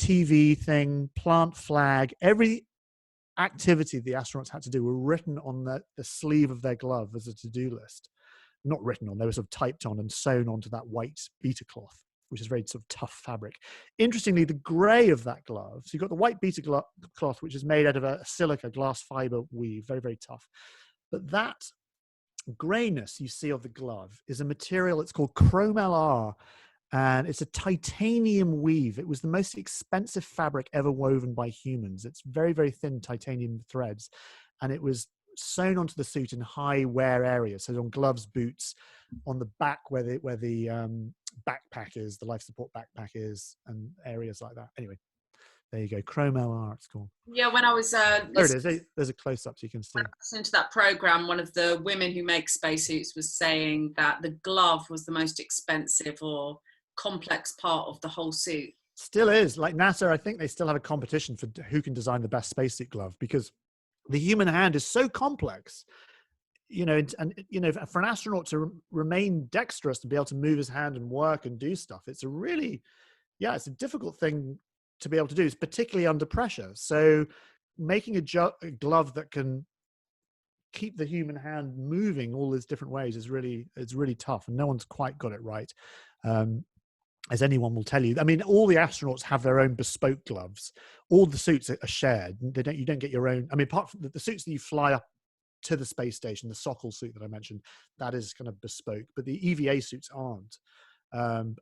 TV thing, plant flag, every activity the astronauts had to do were written on the sleeve of their glove as a to-do list. Not written on, they were sort of typed on and sewn onto that white beta cloth, which is very sort of tough fabric. Interestingly, the gray of that glove, so you've got the white beta cloth, which is made out of a silica glass fiber weave, very, very tough. But that grayness you see of the glove is a material, it's called chrome LR, and it's a titanium weave. It was the most expensive fabric ever woven by humans. It's very, very thin titanium threads, and it was sewn onto the suit in high wear areas. So on gloves, boots, on the back where the backpack is, the life support backpack is, and areas like that. Anyway, there you go. Chrome LR, it's called. Yeah, when I was there it is. There's a close-up so you can see. When I listened to that program, one of the women who make spacesuits was saying that the glove was the most expensive or complex part of the whole suit. Still is. Like NASA, I think they still have a competition for who can design the best spacesuit glove, because the human hand is so complex, and for an astronaut to remain dexterous, to be able to move his hand and work and do stuff, it's a difficult thing to be able to do, particularly under pressure. So making a glove that can keep the human hand moving all these different ways is really tough, and no one's quite got it right. As anyone will tell you. I mean, all the astronauts have their own bespoke gloves. All the suits are shared. You don't get your own. I mean, apart from the suits that you fly up to the space station, the Sokol suit that I mentioned, that is kind of bespoke. But the EVA suits aren't.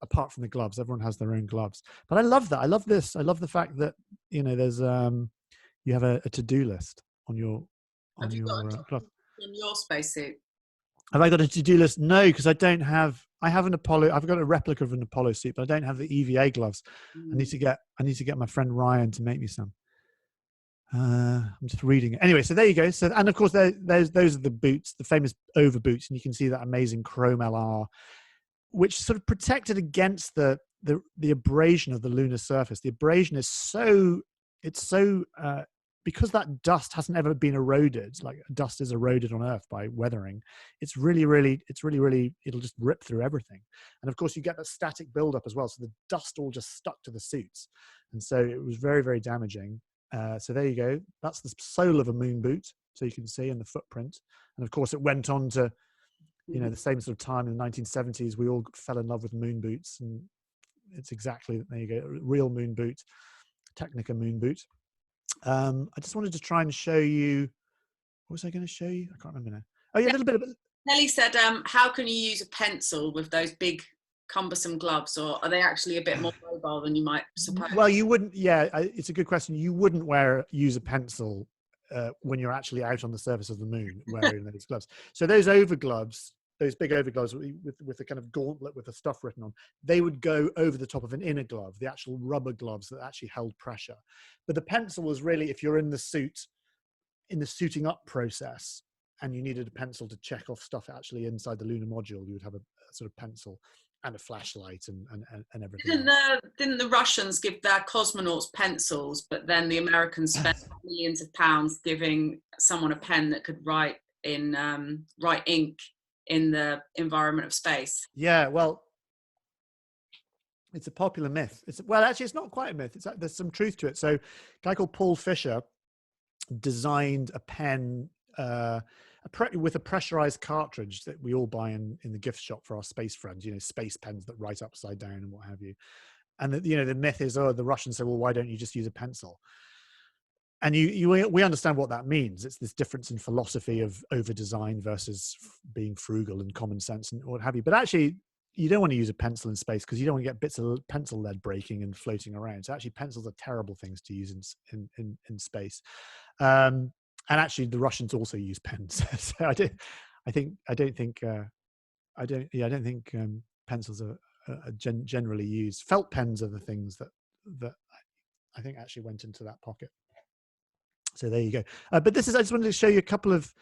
Apart from the gloves, everyone has their own gloves. But I love that. I love this. I love the fact that there's you have a to-do list on your glove. In your spacesuit. Have I got a to-do list? No, because I don't have. I have an Apollo. I've got a replica of an Apollo suit, but I don't have the EVA gloves. I need to get my friend Ryan to make me some. I'm just reading it. Anyway, so there you go. So, and of course, those are the boots, the famous over boots, and you can see that amazing chrome LR, which sort of protected against the abrasion of the lunar surface. The abrasion is so because that dust hasn't ever been eroded, like dust is eroded on Earth by weathering, it's really, it'll just rip through everything. And of course you get that static buildup as well. So the dust all just stuck to the suits. And so it was very, very damaging. So there you go. That's the sole of a moon boot. So you can see in the footprint. And of course it went on to, the same sort of time in the 1970s, we all fell in love with moon boots. And it's exactly, there you go, a real moon boot, Technica moon boot. I just wanted to try and show you. What was I going to show you? I can't remember now. Oh yeah, a little bit of. Nellie said, "How can you use a pencil with those big, cumbersome gloves, or are they actually a bit more mobile than you might suppose?" Well, you wouldn't. Yeah, it's a good question. You wouldn't use a pencil when you're actually out on the surface of the moon wearing those gloves. So those over gloves, those big over gloves with the kind of gauntlet with the stuff written on, they would go over the top of an inner glove, the actual rubber gloves that actually held pressure. But the pencil was really, if you're in the suit, in the suiting up process, and you needed a pencil to check off stuff actually inside the lunar module, you would have a sort of pencil and a flashlight and everything. Didn't the Russians give their cosmonauts pencils, but then the Americans spent millions of pounds giving someone a pen that could write ink in the environment of space? Yeah, well, it's a popular myth. Actually, it's not quite a myth. There's some truth to it. So a guy called Paul Fisher designed a pen with a pressurized cartridge that we all buy in the gift shop for our space friends, space pens that write upside down and what have you. And the myth is, the Russians say, well, why don't you just use a pencil? And we understand what that means. It's this difference in philosophy of over design versus being frugal and common sense and what have you. But actually, you don't want to use a pencil in space because you don't want to get bits of pencil lead breaking and floating around. So actually, pencils are terrible things to use in space. And actually, the Russians also use pens. So I don't think pencils are generally used. Felt pens are the things that I think actually went into that pocket. So there you go. But I just wanted to show you a couple of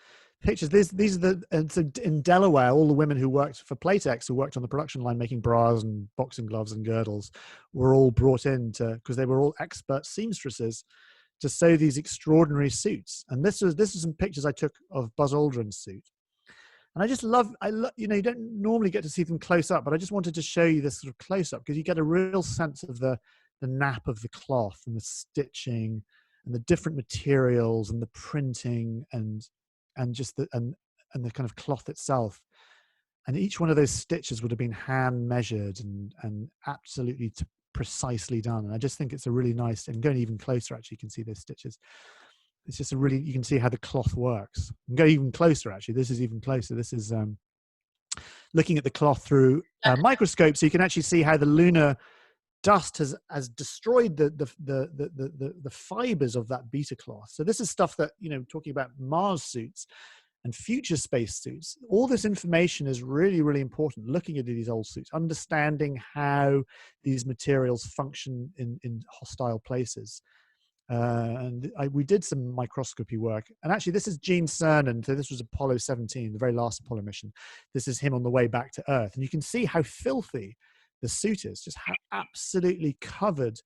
pictures. These are so in Delaware, all the women who worked for Playtex, who worked on the production line making bras and boxing gloves and girdles, were all brought in because they were all expert seamstresses to sew these extraordinary suits. And this was some pictures I took of Buzz Aldrin's suit. And I just love, you don't normally get to see them close up, but I just wanted to show you this sort of close up because you get a real sense of the nap of the cloth and the stitching and the different materials and the printing and just the kind of cloth itself. And each one of those stitches would have been hand measured and absolutely precisely done. And I just think it's a really nice, and going even closer, actually, you can see those stitches. It's just you can see how the cloth works. And go even closer, actually. This is even closer. This is looking at the cloth through a microscope, so you can actually see how the lunar dust has destroyed the fibers of that beta cloth. So this is stuff that, talking about Mars suits and future space suits, all this information is really, really important. Looking at these old suits, understanding how these materials function in hostile places. We did some microscopy work. And actually, this is Gene Cernan. So this was Apollo 17, the very last Apollo mission. This is him on the way back to Earth. And you can see how filthy the suit is, just how absolutely covered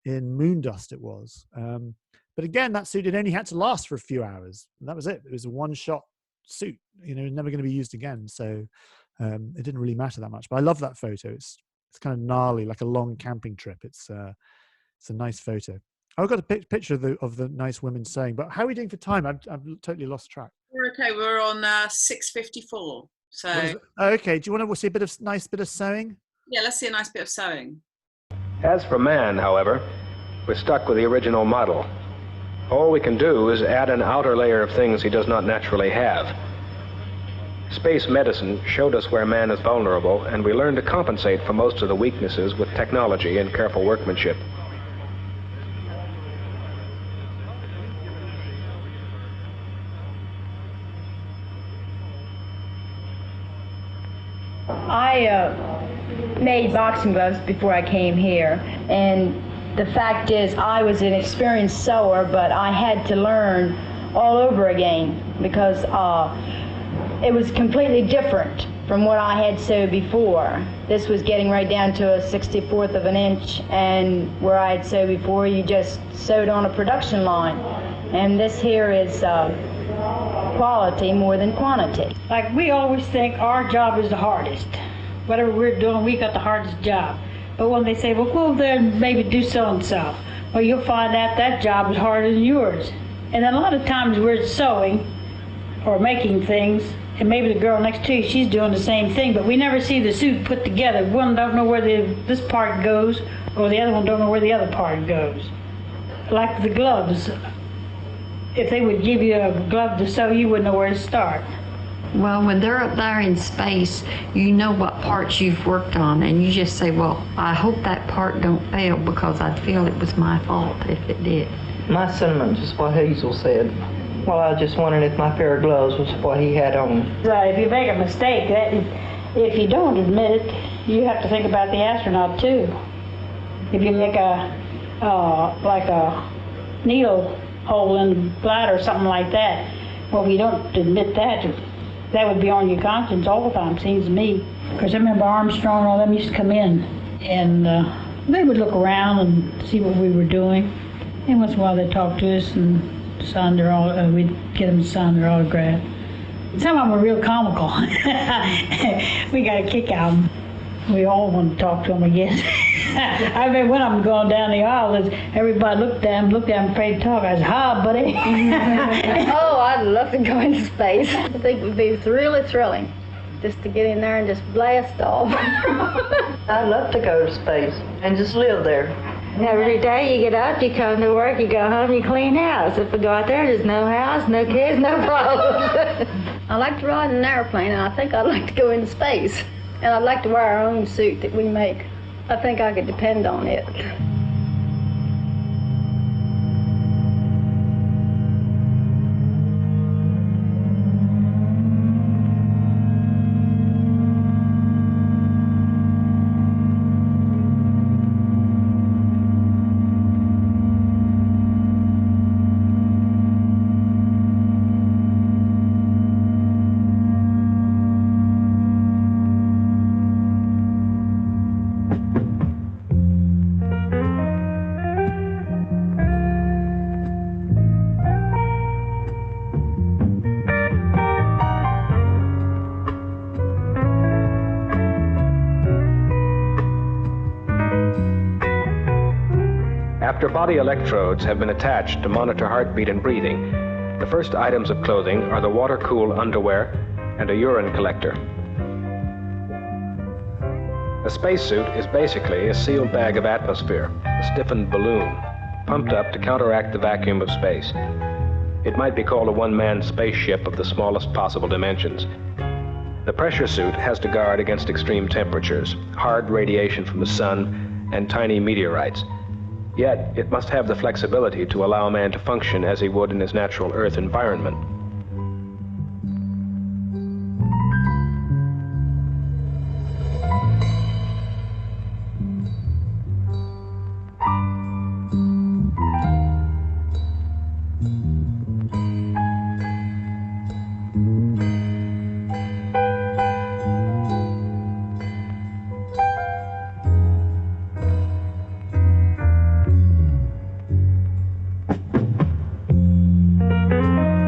in moon dust it was. But again, that suit, it only had to last for a few hours. And that was it. It was a one-shot suit, never going to be used again. So it didn't really matter that much. But I love that photo. It's kind of gnarly, like a long camping trip. It's a nice photo. I've got a picture of the nice women sewing. But how are we doing for time? I've totally lost track. We're okay. We're on 6:54. So okay. Do you want to see a nice bit of sewing? Yeah, let's see a nice bit of sewing. As for man, however, we're stuck with the original model. All we can do is add an outer layer of things he does not naturally have. Space medicine showed us where man is vulnerable, and we learned to compensate for most of the weaknesses with technology and careful workmanship. I made boxing gloves before I came here, and the fact is I was an experienced sewer, but I had to learn all over again because it was completely different from what I had sewed before. This was getting right down to a 64th of an inch, and where I had sewed before, you just sewed on a production line. And this here is quality more than quantity. Like, we always think our job is the hardest. Whatever we're doing, we got the hardest job. But when they say, well, go over there and maybe do so-and-so, well, you'll find out that job is harder than yours. And a lot of times we're sewing or making things, and maybe the girl next to you, she's doing the same thing, but we never see the suit put together. One don't know where this part goes, or the other one don't know where the other part goes. Like the gloves. If they would give you a glove to sew, you wouldn't know where to start. Well, when they're up there in space, you know what parts you've worked on, and you just say, well, I hope that part don't fail because I feel it was my fault if it did. My sentiment is what Hazel said. Well, I was just wondering if my pair of gloves was what he had on. Right, if you make a mistake, if you don't admit it, you have to think about the astronaut too. If you make like a needle hole in the bladder or something like that, well, if you don't admit that, that would be on your conscience all the time, seems to me. Because I remember Armstrong and all them used to come in, and they would look around and see what we were doing. And once in a while they'd talk to us and sign we'd get them to sign their autograph. Some of them were real comical. We got a kick out of them. We all wanted to talk to them, I guess. I remember one of them going down the aisle, everybody looked at him, afraid to talk. I said, hi, buddy. Oh, I'd love to go into space. I think it would be really thrilling just to get in there and just blast off. I'd love to go to space and just live there. Every day you get up, you come to work, you go home, you clean house. If we go out there, there's no house, no kids, no problems. I like to ride in an airplane, and I think I'd like to go into space. And I'd like to wear our own suit that we make. I think I could depend on it. After body electrodes have been attached to monitor heartbeat and breathing, the first items of clothing are the water-cool underwear and a urine collector. A spacesuit is basically a sealed bag of atmosphere, a stiffened balloon, pumped up to counteract the vacuum of space. It might be called a one-man spaceship of the smallest possible dimensions. The pressure suit has to guard against extreme temperatures, hard radiation from the sun, and tiny meteorites. Yet, it must have the flexibility to allow man to function as he would in his natural Earth environment.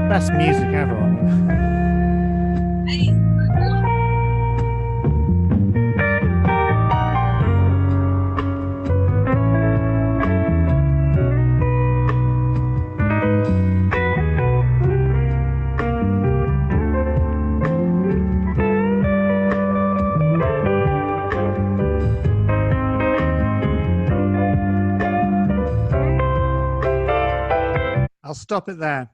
Best music ever on it. I'll stop it there.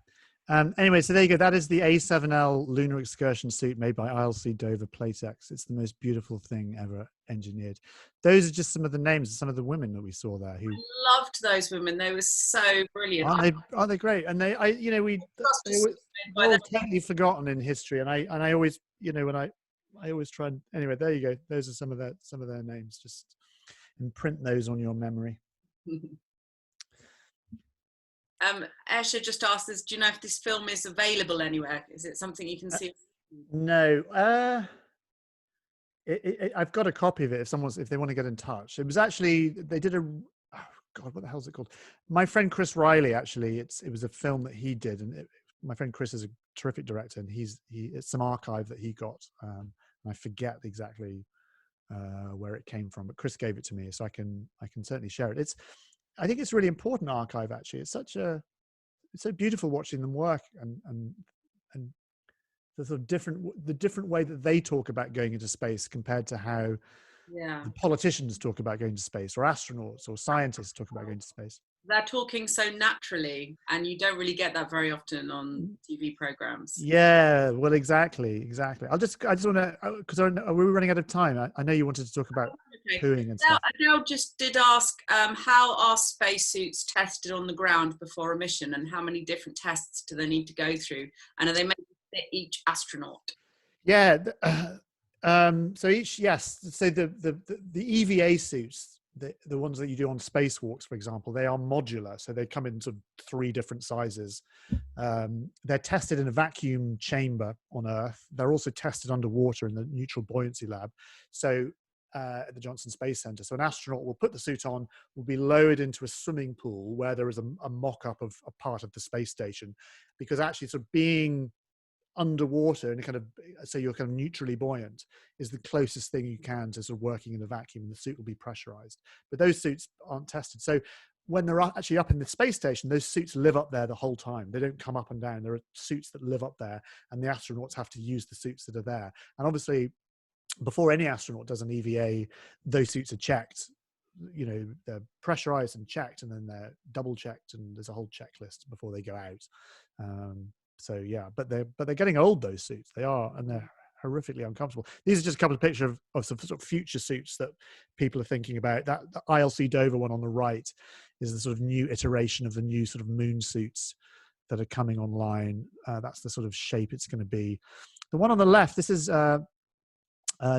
Anyway, so there you go. That is the A7L lunar excursion suit made by ILC Dover Playtex. It's the most beautiful thing ever engineered. Those are just some of the names of some of the women that we saw there. Who I loved those women. They were so brilliant. Aren't they great? And they're all totally forgotten in history. And I always, when I always try and, anyway, there you go. Those are some of their names. Just imprint those on your memory. Esha just asked us, do you know if this film is available anywhere? Is it something you can see? No. I've got a copy of it if they want to get in touch. It was actually, they did oh God, what the hell is it called? My friend Chris Riley, actually, it was a film that he did. And my friend Chris is a terrific director, and it's some archive that he got. And I forget exactly where it came from, but Chris gave it to me, so I can certainly share it. I think it's a really important archive, actually. It's so beautiful watching them work and the sort of different way that they talk about going into space compared to how the politicians talk about going to space, or astronauts or scientists talk about going to space. They're talking so naturally, and you don't really get that very often on TV programs. Yeah, well, exactly. I just want to, because we're running out of time. I know you wanted to talk about pooing and stuff. Adele just did ask, how are spacesuits tested on the ground before a mission, and how many different tests do they need to go through, and are they made to fit each astronaut? Yeah. So the EVA suits, the ones that you do on spacewalks, for example, they are modular. So they come in sort of 3 different sizes. They're tested in a vacuum chamber on Earth. They're also tested underwater in the neutral buoyancy lab. So at the Johnson Space Center. So an astronaut will put the suit on, will be lowered into a swimming pool where there is a mock-up of a part of the space station, because actually sort of being underwater and so you're kind of neutrally buoyant is the closest thing you can to sort of working in a vacuum, and the suit will be pressurized. But those suits aren't tested. So when they're actually up in the space station, those suits live up there the whole time. They don't come up and down. There are suits that live up there, and the astronauts have to use the suits that are there. And obviously, before any astronaut does an EVA, those suits are checked. They're pressurized and checked, and then they're double checked, and there's a whole checklist before they go out. So yeah, but they're getting old, those suits. They are, and they're horrifically uncomfortable. These are just a couple of pictures of some sort of future suits that people are thinking about. That the ILC Dover one on the right is the sort of new iteration of the new sort of moon suits that are coming online. That's the sort of shape it's going to be. The one on the left, this is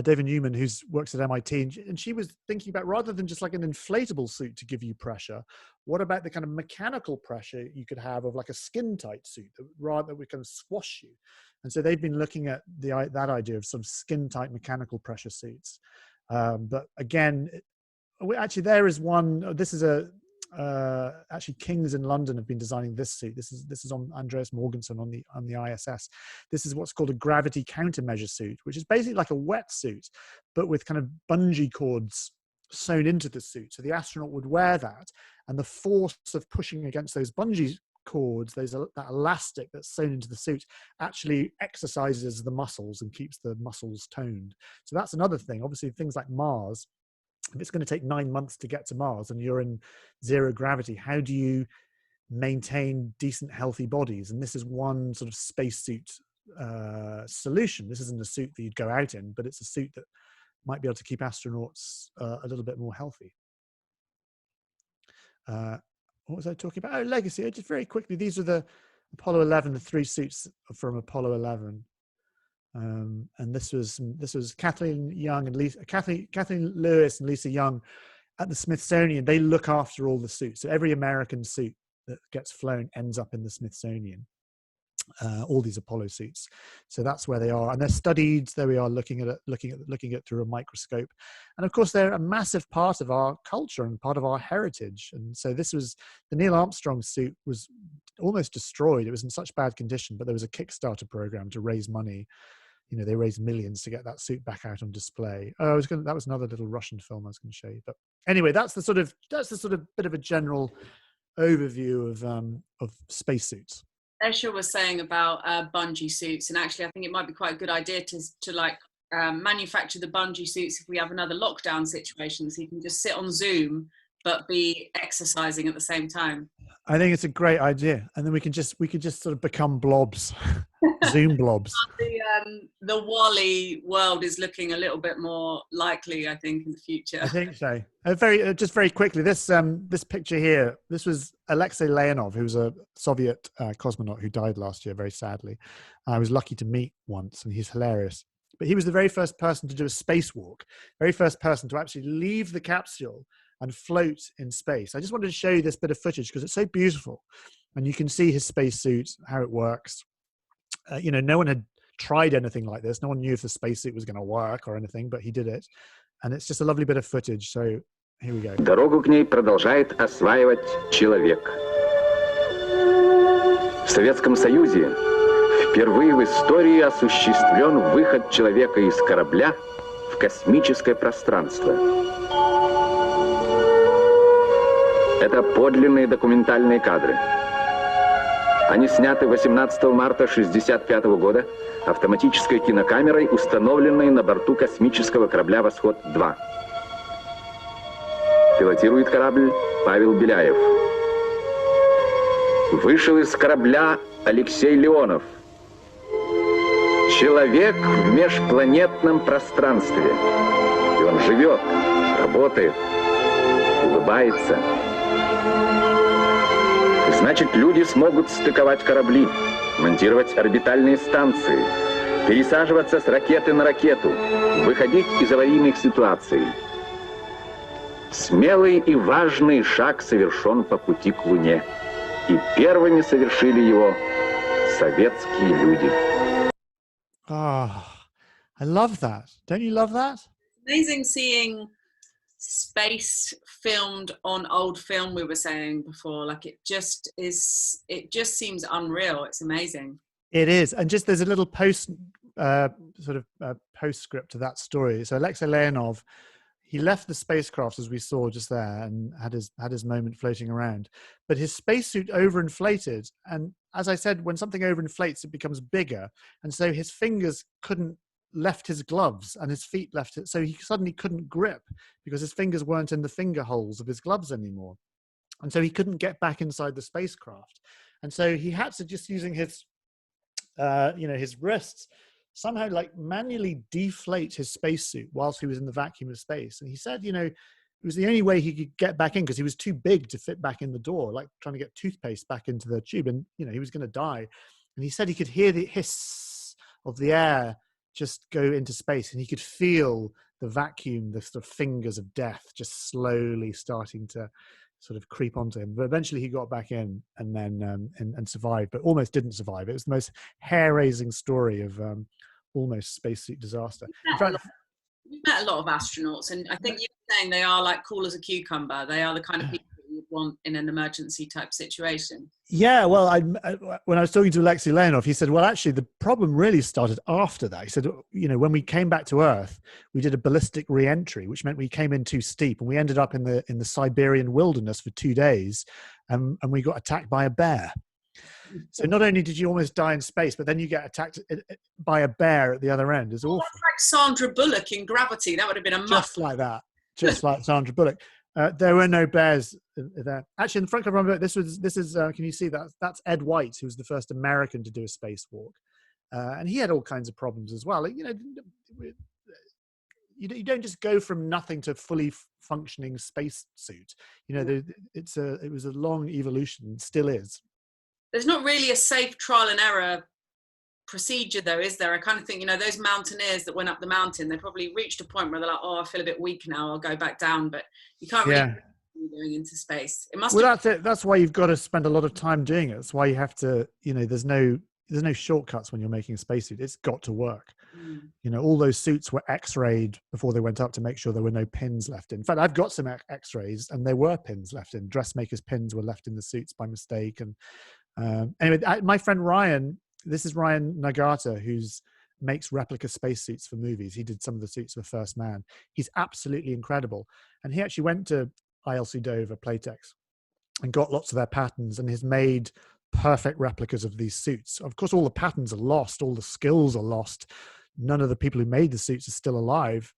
David Newman, who works at MIT, and she was thinking about, rather than just like an inflatable suit to give you pressure, what about the kind of mechanical pressure you could have of like a skin tight suit that would kind of squash you? And so they've been looking at that idea of some skin tight mechanical pressure suits. But again, actually there is one. This is actually King's in London have been designing this suit. This is on Andreas Morgensen on the ISS. This is what's called a gravity countermeasure suit, which is basically like a wetsuit, but with kind of bungee cords sewn into the suit. So the astronaut would wear that, and the force of pushing against those bungee cords, that elastic that's sewn into the suit, actually exercises the muscles and keeps the muscles toned. So that's another thing. Obviously, things like Mars, if it's going to take 9 months to get to Mars and you're in zero gravity, how do you maintain decent, healthy bodies? And this is one sort of spacesuit solution. This isn't a suit that you'd go out in, but it's a suit that might be able to keep astronauts a little bit more healthy. What was I talking about? Oh, legacy. Just very quickly, these are the Apollo 11, the 3 suits from Apollo 11. And this was Kathleen Young and Kathleen Lewis and Lisa Young at the Smithsonian. They look after all the suits. So every American suit that gets flown ends up in the Smithsonian. All these Apollo suits. So that's where they are, and they're studied. There we are, looking at it through a microscope. And of course, they're a massive part of our culture and part of our heritage. And so this was the Neil Armstrong suit was almost destroyed. It was in such bad condition, but there was a Kickstarter program to raise money. You know, they raised millions to get that suit back out on display. Oh, that was another little Russian film I was going to show you. But anyway, that's the sort of bit of a general overview of spacesuits. Esha was saying about bungee suits, and actually I think it might be quite a good idea to manufacture the bungee suits if we have another lockdown situation, so you can just sit on Zoom but be exercising at the same time. I think it's a great idea, and then we could just sort of become blobs, Zoom blobs. The Wally world is looking a little bit more likely, I think, in the future. I think so. Just very quickly, this picture here. This was Alexei Leonov, who was a Soviet cosmonaut who died last year, very sadly. I was lucky to meet once, and he's hilarious. But he was the very first person to do a spacewalk, very first person to actually leave the capsule and float in space. I just wanted to show you this bit of footage because it's so beautiful, and you can see his spacesuit, how it works. No one had tried anything like this. No one knew if the spacesuit was going to work or anything, but he did it, and it's just a lovely bit of footage. So here we go. Дорогу к ней продолжает осваивать человек. В Советском Союзе впервые в истории осуществлен выход человека из корабля в космическое пространство. Это подлинные документальные кадры. Они сняты 18 марта 1965 года автоматической кинокамерой, установленной на борту космического корабля «Восход-2». Пилотирует корабль Павел Беляев. Вышел из корабля Алексей Леонов. Человек в межпланетном пространстве. И он живет, работает, улыбается. Значит, люди смогут стыковать корабли, монтировать орбитальные станции, пересаживаться с ракеты на ракету, выходить из аварийных ситуаций. Смелый и важный шаг совершен по пути к Луне. И первыми совершили его советские люди. I love that. Don't you love that? Amazing seeing space filmed on old film, we were saying before. Like it just seems unreal. It's amazing. It is. And just there's a little postscript to that story. So Alexei Leonov, he left the spacecraft, as we saw just there, and had his moment floating around. But his spacesuit overinflated. And as I said, when something overinflates, it becomes bigger. And so his fingers left his gloves and his feet left it. So he suddenly couldn't grip because his fingers weren't in the finger holes of his gloves anymore. And so he couldn't get back inside the spacecraft. And so he had to, just using his, his wrists, somehow like manually deflate his spacesuit whilst he was in the vacuum of space. And he said, it was the only way he could get back in because he was too big to fit back in the door, like trying to get toothpaste back into the tube. And, he was going to die. And he said he could hear the hiss of the air just go into space, and he could feel the vacuum, the sort of fingers of death just slowly starting to sort of creep onto him. But eventually he got back in and then and survived, but almost didn't survive. It was the most hair-raising story of almost spacesuit disaster. In fact, we've met a lot of astronauts, and I think you're saying they are like cool as a cucumber. They are the kind of people you'd want in an emergency type situation. Yeah, well, when I was talking to Alexei Leonov, he said, well, actually, the problem really started after that. He said, when we came back to Earth, we did a ballistic re-entry, which meant we came in too steep, and we ended up in the Siberian wilderness for 2 days, and we got attacked by a bear. So not only did you almost die in space, but then you get attacked by a bear at the other end. It's awful. That's like Sandra Bullock in Gravity. That would have been a just like that, just like Sandra Bullock. There were no bears there. Actually, in the front cover of this is can you see that? That's Ed White, who was the first American to do a spacewalk, and he had all kinds of problems as well. You don't just go from nothing to fully functioning spacesuit. It was a long evolution, still is. There's not really a safe trial and error procedure, though, is there? I kind of think, those mountaineers that went up the mountain, they probably reached a point where they're like, oh, I feel a bit weak now, I'll go back down. But you can't really be going into space. It must. Well, that's it. That's why you've got to spend a lot of time doing it. That's why you have to. There's no shortcuts when you're making a spacesuit. It's got to work. All those suits were X-rayed before they went up to make sure there were no pins left in. In fact, I've got some X-rays, and there were pins left in. Dressmakers' pins were left in the suits by mistake. And anyway, my friend Ryan. This is Ryan Nagata, who makes replica spacesuits for movies. He did some of the suits for First Man. He's absolutely incredible. And he actually went to ILC Dover Playtex and got lots of their patterns and has made perfect replicas of these suits. Of course, all the patterns are lost. All the skills are lost. None of the people who made the suits are still alive.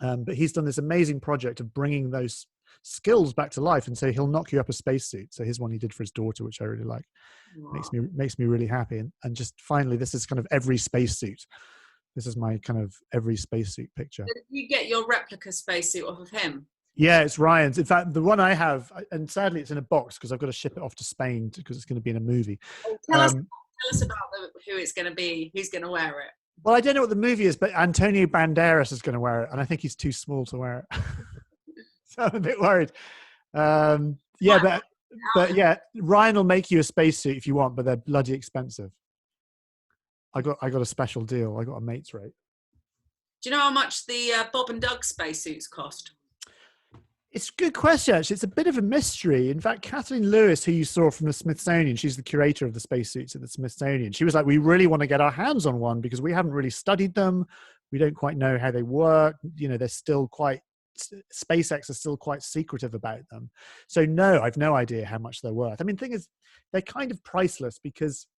But he's done this amazing project of bringing those skills back to life, and so he'll knock you up a spacesuit. So here's one he did for his daughter, which I really like. Wow. Makes me really happy. And just finally, this is kind of every spacesuit. This is my kind of every spacesuit picture. Did you get your replica spacesuit off of him? Yeah, it's Ryan's. In fact, the one I have, and sadly it's in a box because I've got to ship it off to Spain because it's going to be in a movie. Oh, tell us about who it's going to be, who's going to wear it. Well, I don't know what the movie is, but Antonio Banderas is going to wear it, and I think he's too small to wear it. So I'm a bit worried. But yeah, Ryan will make you a spacesuit if you want, but they're bloody expensive. I got a special deal. I got a mate's rate. Do you know how much the Bob and Doug spacesuits cost? It's a good question, actually. It's a bit of a mystery. In fact, Kathleen Lewis, who you saw from the Smithsonian, she's the curator of the spacesuits at the Smithsonian. She was like, we really want to get our hands on one because we haven't really studied them. We don't quite know how they work. They're still SpaceX is still quite secretive about them. So no, I've no idea how much they're worth. I mean, the thing is, they're kind of priceless because,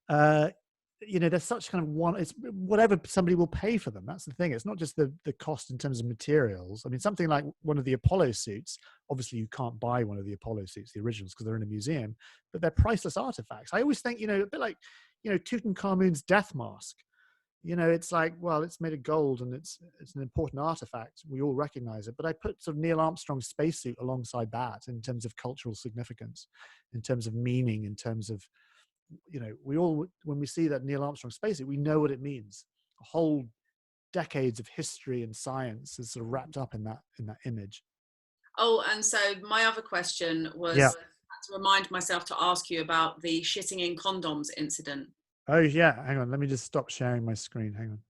there's such kind of it's whatever somebody will pay for them. That's the thing. It's not just the cost in terms of materials. I mean, something like one of the Apollo suits, obviously you can't buy one of the Apollo suits, the originals, because they're in a museum, but they're priceless artifacts. I always think, a bit like, Tutankhamun's death mask. It's like, well, it's made of gold and it's an important artifact. We all recognize it. But I put sort of Neil Armstrong's spacesuit alongside that in terms of cultural significance, in terms of meaning, in terms of, we all, when we see that Neil Armstrong spacesuit, we know what it means. A whole decades of history and science is sort of wrapped up in that image. Oh, and so my other question was to remind myself to ask you about the shitting in condoms incident. Oh yeah, hang on. Let me just stop sharing my screen. Hang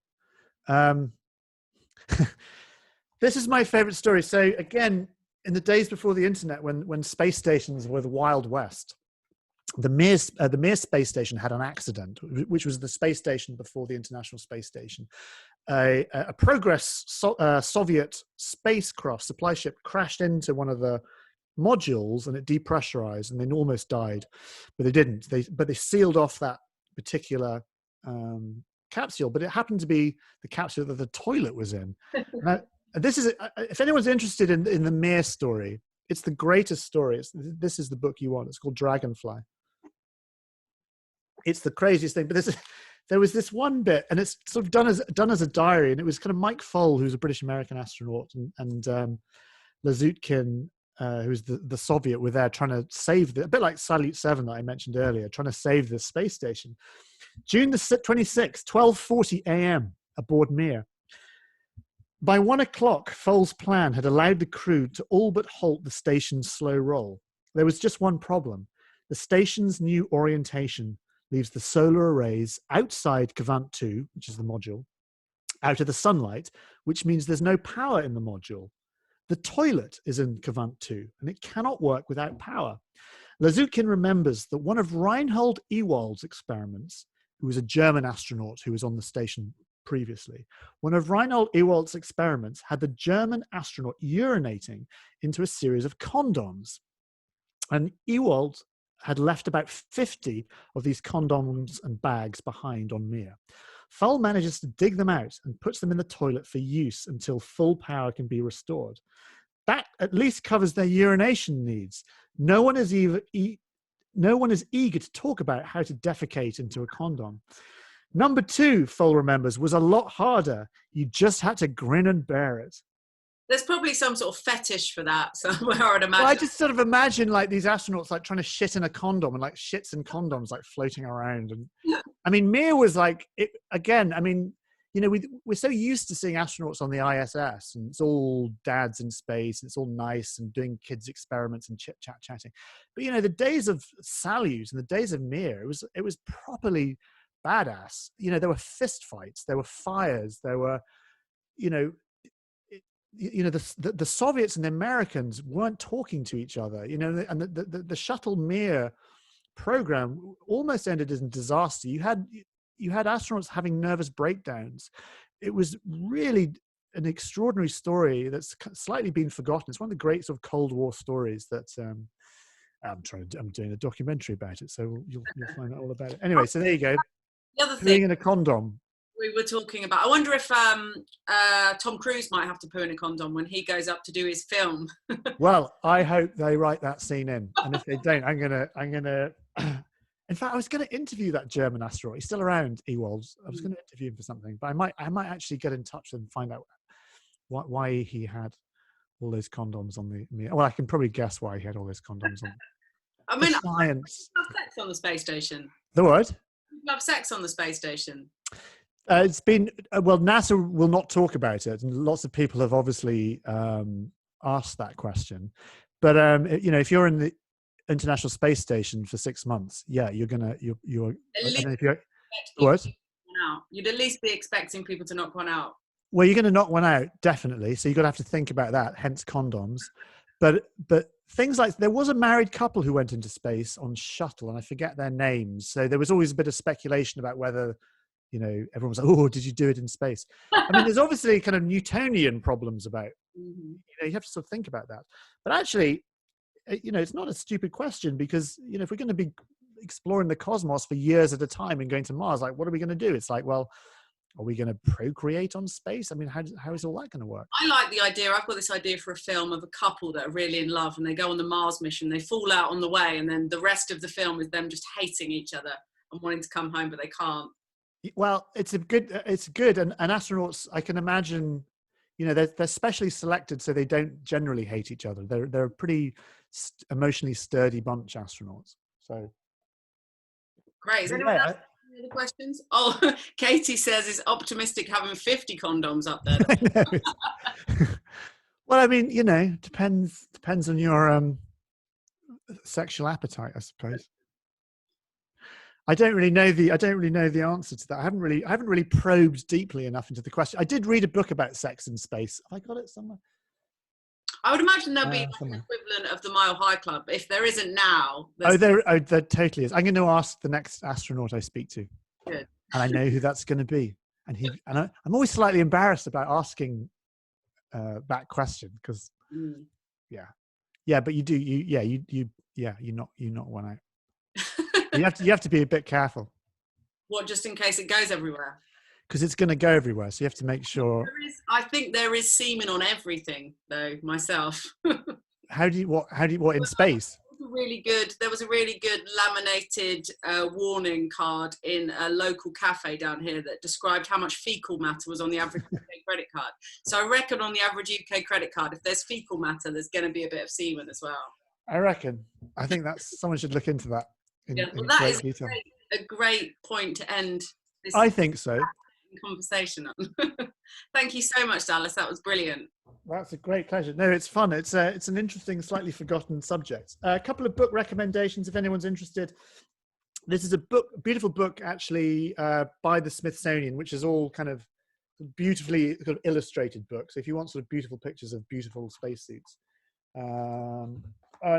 on. This is my favorite story. So again, in the days before the internet, when space stations were the Wild West, the Mir space station had an accident, which was the space station before the International Space Station. A Progress Soviet spacecraft supply ship crashed into one of the modules and it depressurized and they almost died, but they didn't. But they sealed off that particular capsule, but it happened to be the capsule that the toilet was in. Now, this is, if anyone's interested in the Mir story, it's the greatest story. This is the book you want. It's called Dragonfly. It's the craziest thing, but there was this one bit, and it's sort of done as a diary, and it was kind of Mike Foale, who's a British American astronaut, and Lazutkin, who's the Soviet, were there trying to save a bit like Salyut 7 that I mentioned earlier, trying to save the space station. June the 26th, 12:40 a.m. aboard Mir. By 1 o'clock, Foale's plan had allowed the crew to all but halt the station's slow roll. There was just one problem. The station's new orientation leaves the solar arrays outside Cavant 2, which is the module, out of the sunlight, which means there's no power in the module. The toilet is in Cavant 2, and it cannot work without power. Lazutkin remembers that one of Reinhold Ewald's experiments, who was a German astronaut who was on the station previously, one of Reinhold Ewald's experiments had the German astronaut urinating into a series of condoms. And Ewald had left about 50 of these condoms and bags behind on Mir. Foale manages to dig them out and puts them in the toilet for use until full power can be restored. That at least covers their urination needs. No one is eager to talk about how to defecate into a condom. Number 2, Foale remembers, was a lot harder. You just had to grin and bear it. There's probably some sort of fetish for that somewhere, I'd imagine. Well, I just sort of imagine like these astronauts like trying to shit in a condom and like shits and condoms like floating around. And I mean, Mir was like, it, again, I mean, you know, we're so used to seeing astronauts on the ISS and it's all dads in space. And it's all nice and doing kids experiments and chatting. But, you know, the days of Salyut and the days of Mir, it was properly badass. You know, there were fist fights, there were fires, there were, you know, the Soviets and the Americans weren't talking to each other, you know, and the shuttle Mir program almost ended in disaster. You had astronauts having nervous breakdowns. It was really an extraordinary story that's slightly been forgotten. It's one of the great sort of Cold War stories that I'm doing a documentary about it, so you'll find out all about it. Anyway, so there you go. The other Pooing thing in a condom. we were talking about, I wonder if Tom Cruise might have to poo in a condom when he goes up to do his film. Well, I hope they write that scene in, and if they don't, I'm gonna. In fact, I was going to interview that German astronaut. He's still around, Ewald. I was going to interview him for something, but I might actually get in touch with him and find out why he had all those condoms on the. Well, I can probably guess why he had all those condoms on. I mean, science. have sex on the space station. The what? People have sex on the space station. It's been well. NASA will not talk about it, and lots of people have obviously asked that question. But you know, if you're in the International Space Station for 6 months, yeah, you're. What? You'd at least be expecting people to knock one out. Well, you're going to knock one out, definitely. So you've got to have to think about that. Hence condoms. But things like there was a married couple who went into space on shuttle, and I forget their names. So there was always a bit of speculation about whether, you know, everyone was like, "Oh, did you do it in space?" I mean, there's obviously kind of Newtonian problems about. You know, you have to sort of think about that. But actually, you know, it's not a stupid question because, you know, if we're going to be exploring the cosmos for years at a time and going to Mars, like, what are we going to do? It's like, well, are we going to procreate on space? I mean, how is all that going to work? I like the idea. I've got this idea for a film of a couple that are really in love and they go on the Mars mission, they fall out on the way, and then the rest of the film is them just hating each other and wanting to come home, but they can't. Well, it's good. And astronauts, I can imagine, you know, they're specially selected so they don't generally hate each other. They're a pretty emotionally sturdy bunch, astronauts. So great. Is anyone else any other questions? Oh, Katie says it's optimistic having 50 condoms up there. I know. Well, I mean, you know, depends on your sexual appetite, I suppose. I don't really know the answer to that. I haven't really probed deeply enough into the question. I did read a book about sex in space. Have I got it somewhere? I would imagine there'll be like an equivalent of the Mile High Club. If there isn't now. There totally is. I'm going to ask the next astronaut I speak to. Good. And I know who that's going to be. And I'm always slightly embarrassed about asking that question because, yeah, but you knock one out. you have to be a bit careful. What, just in case it goes everywhere? Because it's going to go everywhere, so you have to make sure. I think there is semen on everything, though. Myself. How do you what in space? There was a really good laminated warning card in a local cafe down here that described how much fecal matter was on the average UK credit card. So I reckon on the average UK credit card, if there's fecal matter, there's going to be a bit of semen as well. I reckon. I think someone should look into that in that great is detail. a great point to end this I think so. conversation on. Thank you so much, Dallas. That was brilliant. That's a great pleasure. No, it's fun. It's an interesting, slightly forgotten subject. A couple of book recommendations if anyone's interested. This is a beautiful book actually by the Smithsonian, which is all kind of beautifully sort of illustrated books. So if you want sort of beautiful pictures of beautiful spacesuits. And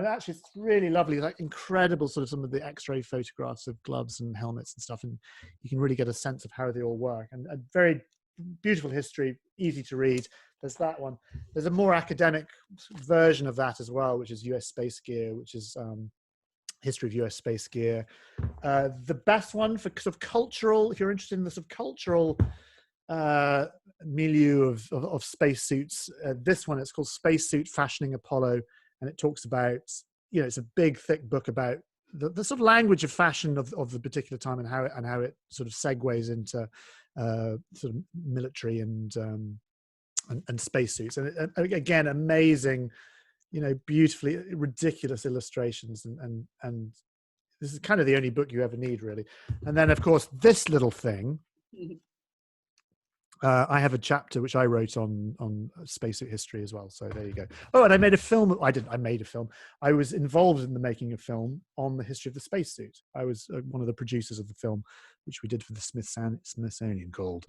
actually it's really lovely, like incredible sort of some of the X-ray photographs of gloves and helmets and stuff. And you can really get a sense of how they all work. And a very beautiful history, easy to read. There's that one. There's a more academic version of that as well, which is US Space Gear, which is history of US space gear. The best one for sort of cultural, if you're interested in the sort of cultural milieu of spacesuits, this one, it's called Spacesuit Fashioning Apollo. And it talks about, it's a big, thick book about the sort of language of fashion of the particular time and how it sort of segues into sort of military and spacesuits. And again, amazing, beautifully ridiculous illustrations. And this is kind of the only book you ever need, really. And then, of course, this little thing. I have a chapter which I wrote on spacesuit history as well. So there you go. Oh, and I made a film. I made a film. I was involved in the making of film on the history of the spacesuit. I was one of the producers of the film, which we did for the Smithsonian called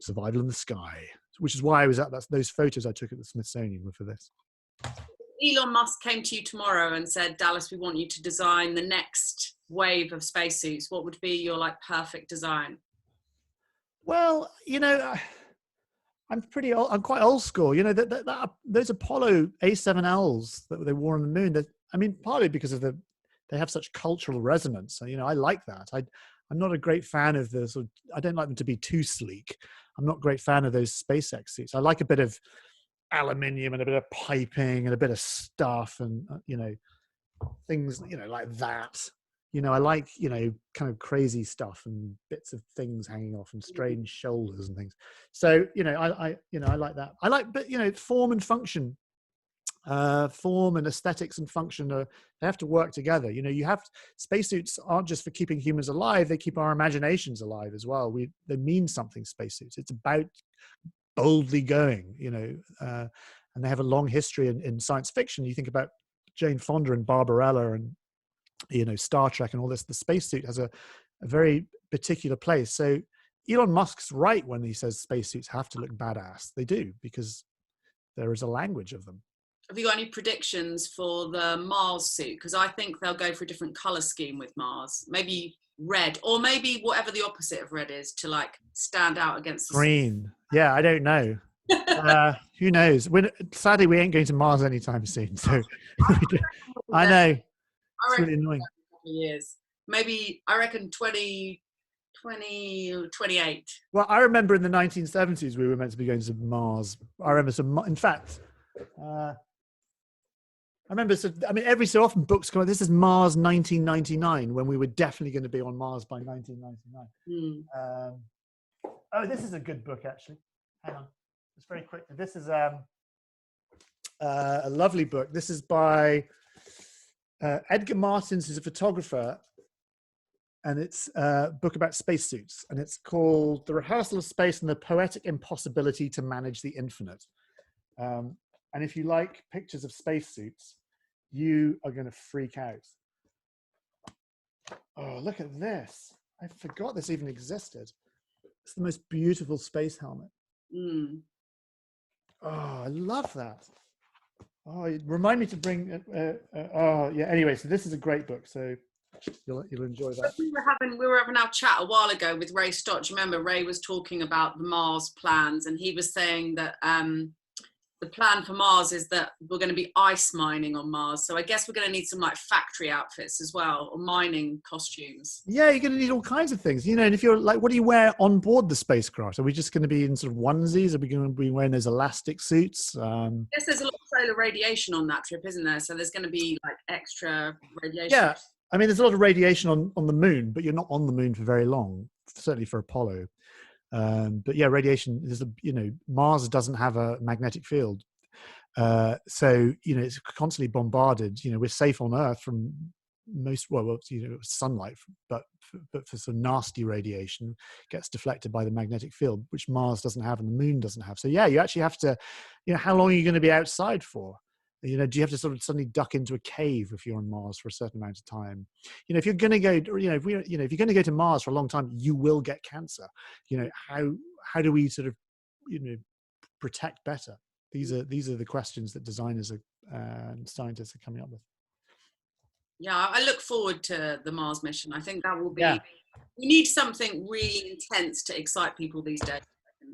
Survival in the Sky, which is why I was at those photos I took at the Smithsonian were for this. Elon Musk came to you tomorrow and said, Dallas, we want you to design the next wave of spacesuits. What would be your perfect design? Well, I'm quite old school. Those Apollo A7Ls that they wore on the moon. Partly because of they have such cultural resonance. I like that. I'm not a great fan of I don't like them to be too sleek. I'm not a great fan of those SpaceX suits. I like a bit of aluminium and a bit of piping and a bit of stuff and, things, like that. I like, kind of crazy stuff and bits of things hanging off and strange shoulders and things. So, I like that. I like, but, form and function, form and aesthetics and function they have to work together. Spacesuits aren't just for keeping humans alive. They keep our imaginations alive as well. They mean something, spacesuits. It's about boldly going, and they have a long history in science fiction. You think about Jane Fonda and Barbarella and, Star Trek and all this. The spacesuit has a very particular place. So Elon Musk's right when he says spacesuits have to look badass. They do, because there is a language of them. Have you got any predictions for the Mars suit? Because I think they'll go for a different color scheme with Mars. Maybe red, or maybe whatever the opposite of red is to stand out against the green. Yeah, I don't know. Who knows? Sadly, we ain't going to Mars anytime soon. So I know. It's really annoying. Years. Maybe I reckon 2028. Well, I remember in the 1970s we were meant to be going to Mars. I remember in fact, I remember. Every so often books come out. This is Mars 1999, when we were definitely going to be on Mars by 1999. Oh, this is a good book actually. Hang on, just very quickly. This is a lovely book. This is by Edgar Martins, who's a photographer, and it's a book about spacesuits, and it's called The Rehearsal of Space and the Poetic Impossibility to Manage the Infinite. And if you like pictures of spacesuits, you are going to freak out. Oh, look at this. I forgot this even existed. It's the most beautiful space helmet. Oh, I love that. Oh, remind me to bring. Yeah. Anyway, so this is a great book. So you'll enjoy that. We were having our chat a while ago with Ray Stott. Remember, Ray was talking about the Mars plans, and he was saying that the plan for Mars is that we're going to be ice mining on Mars. So I guess we're going to need some factory outfits as well, or mining costumes. Yeah, you're going to need all kinds of things. And if you're what do you wear on board the spacecraft? Are we just going to be in sort of onesies? Are we going to be wearing those elastic suits? Yes, there's a lot of solar radiation on that trip, isn't there? So there's going to be like extra radiation. Yeah, I mean, there's a lot of radiation on the moon, but you're not on the moon for very long. Certainly for Apollo. But yeah, radiation is, Mars doesn't have a magnetic field. So, it's constantly bombarded. We're safe on Earth from sunlight, but for some nasty radiation gets deflected by the magnetic field, which Mars doesn't have and the moon doesn't have. So yeah, you actually have to, how long are you going to be outside for? Do you have to sort of suddenly duck into a cave if you're on Mars for a certain amount of time? If you're going to go, if you're going to go to Mars for a long time, you will get cancer. How do we sort of, protect better? These are the questions that designers and scientists are coming up with. Yeah, I look forward to the Mars mission. I think that will be. Yeah. We need something really intense to excite people these days.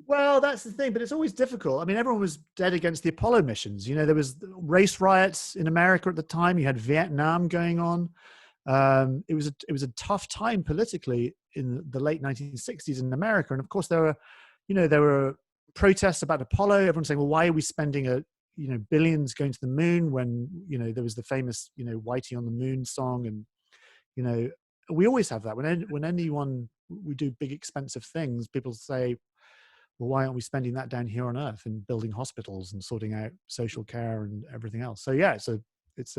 Well, that's the thing, but it's always difficult. I mean, everyone was dead against the Apollo missions. There was race riots in America at the time. You had Vietnam going on. It was a tough time politically in the late 1960s in America, and of course there were protests about Apollo. Everyone's saying, well, why are we spending billions going to the moon when there was the famous Whitey on the Moon song, and we always have that when anyone we do big expensive things, people say, well, why aren't we spending that down here on Earth and building hospitals and sorting out social care and everything else? So yeah, it's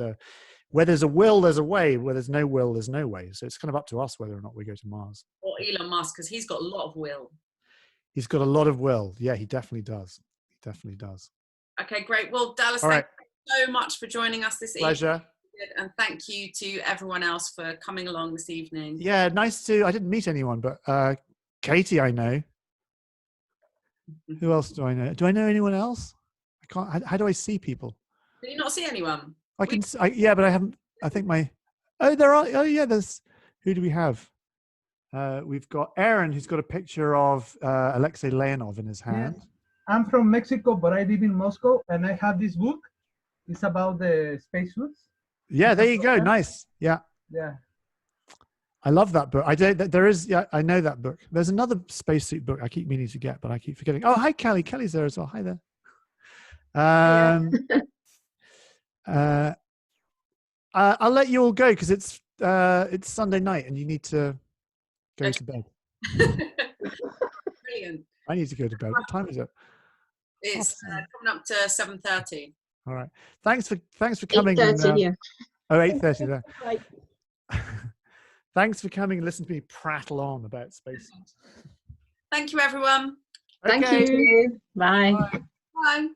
where there's a will, there's a way. Where there's no will, there's no way. So it's kind of up to us whether or not we go to Mars. Or Elon Musk, because he's got a lot of will. He's got a lot of will. Yeah, he definitely does. He definitely does. Okay, great. Well, Dallas, thank you so much for joining us this evening. Pleasure. And thank you to everyone else for coming along this evening. Yeah, I didn't meet anyone, but Katie I know. Who else do I know? Do I know anyone else? I can't. How do I see people? Do you not see anyone? I can. Yeah, but I haven't. I think my. Oh, there are. Oh, yeah. There's. Who do we have? We've got Aaron, who's got a picture of Alexei Leonov in his hand. Yeah. I'm from Mexico, but I live in Moscow, and I have this book. It's about the spacesuits. Yeah, there you go. Nice. Yeah. Yeah. I love that book. There is. Yeah, I know that book. There's another spacesuit book I keep meaning to get, but I keep forgetting. Oh, hi, Kelly. Kelly's there as well. Hi there. I'll let you all go because it's Sunday night and you need to go to bed. Brilliant. I need to go to bed. What time is it? It's coming up to 7:30. All right. Thanks for coming. 8:30 here. Oh, 8:30 there. Right. Thanks for coming and listening to me prattle on about spacesuits. Thank you, everyone. Thank you. Bye. Bye.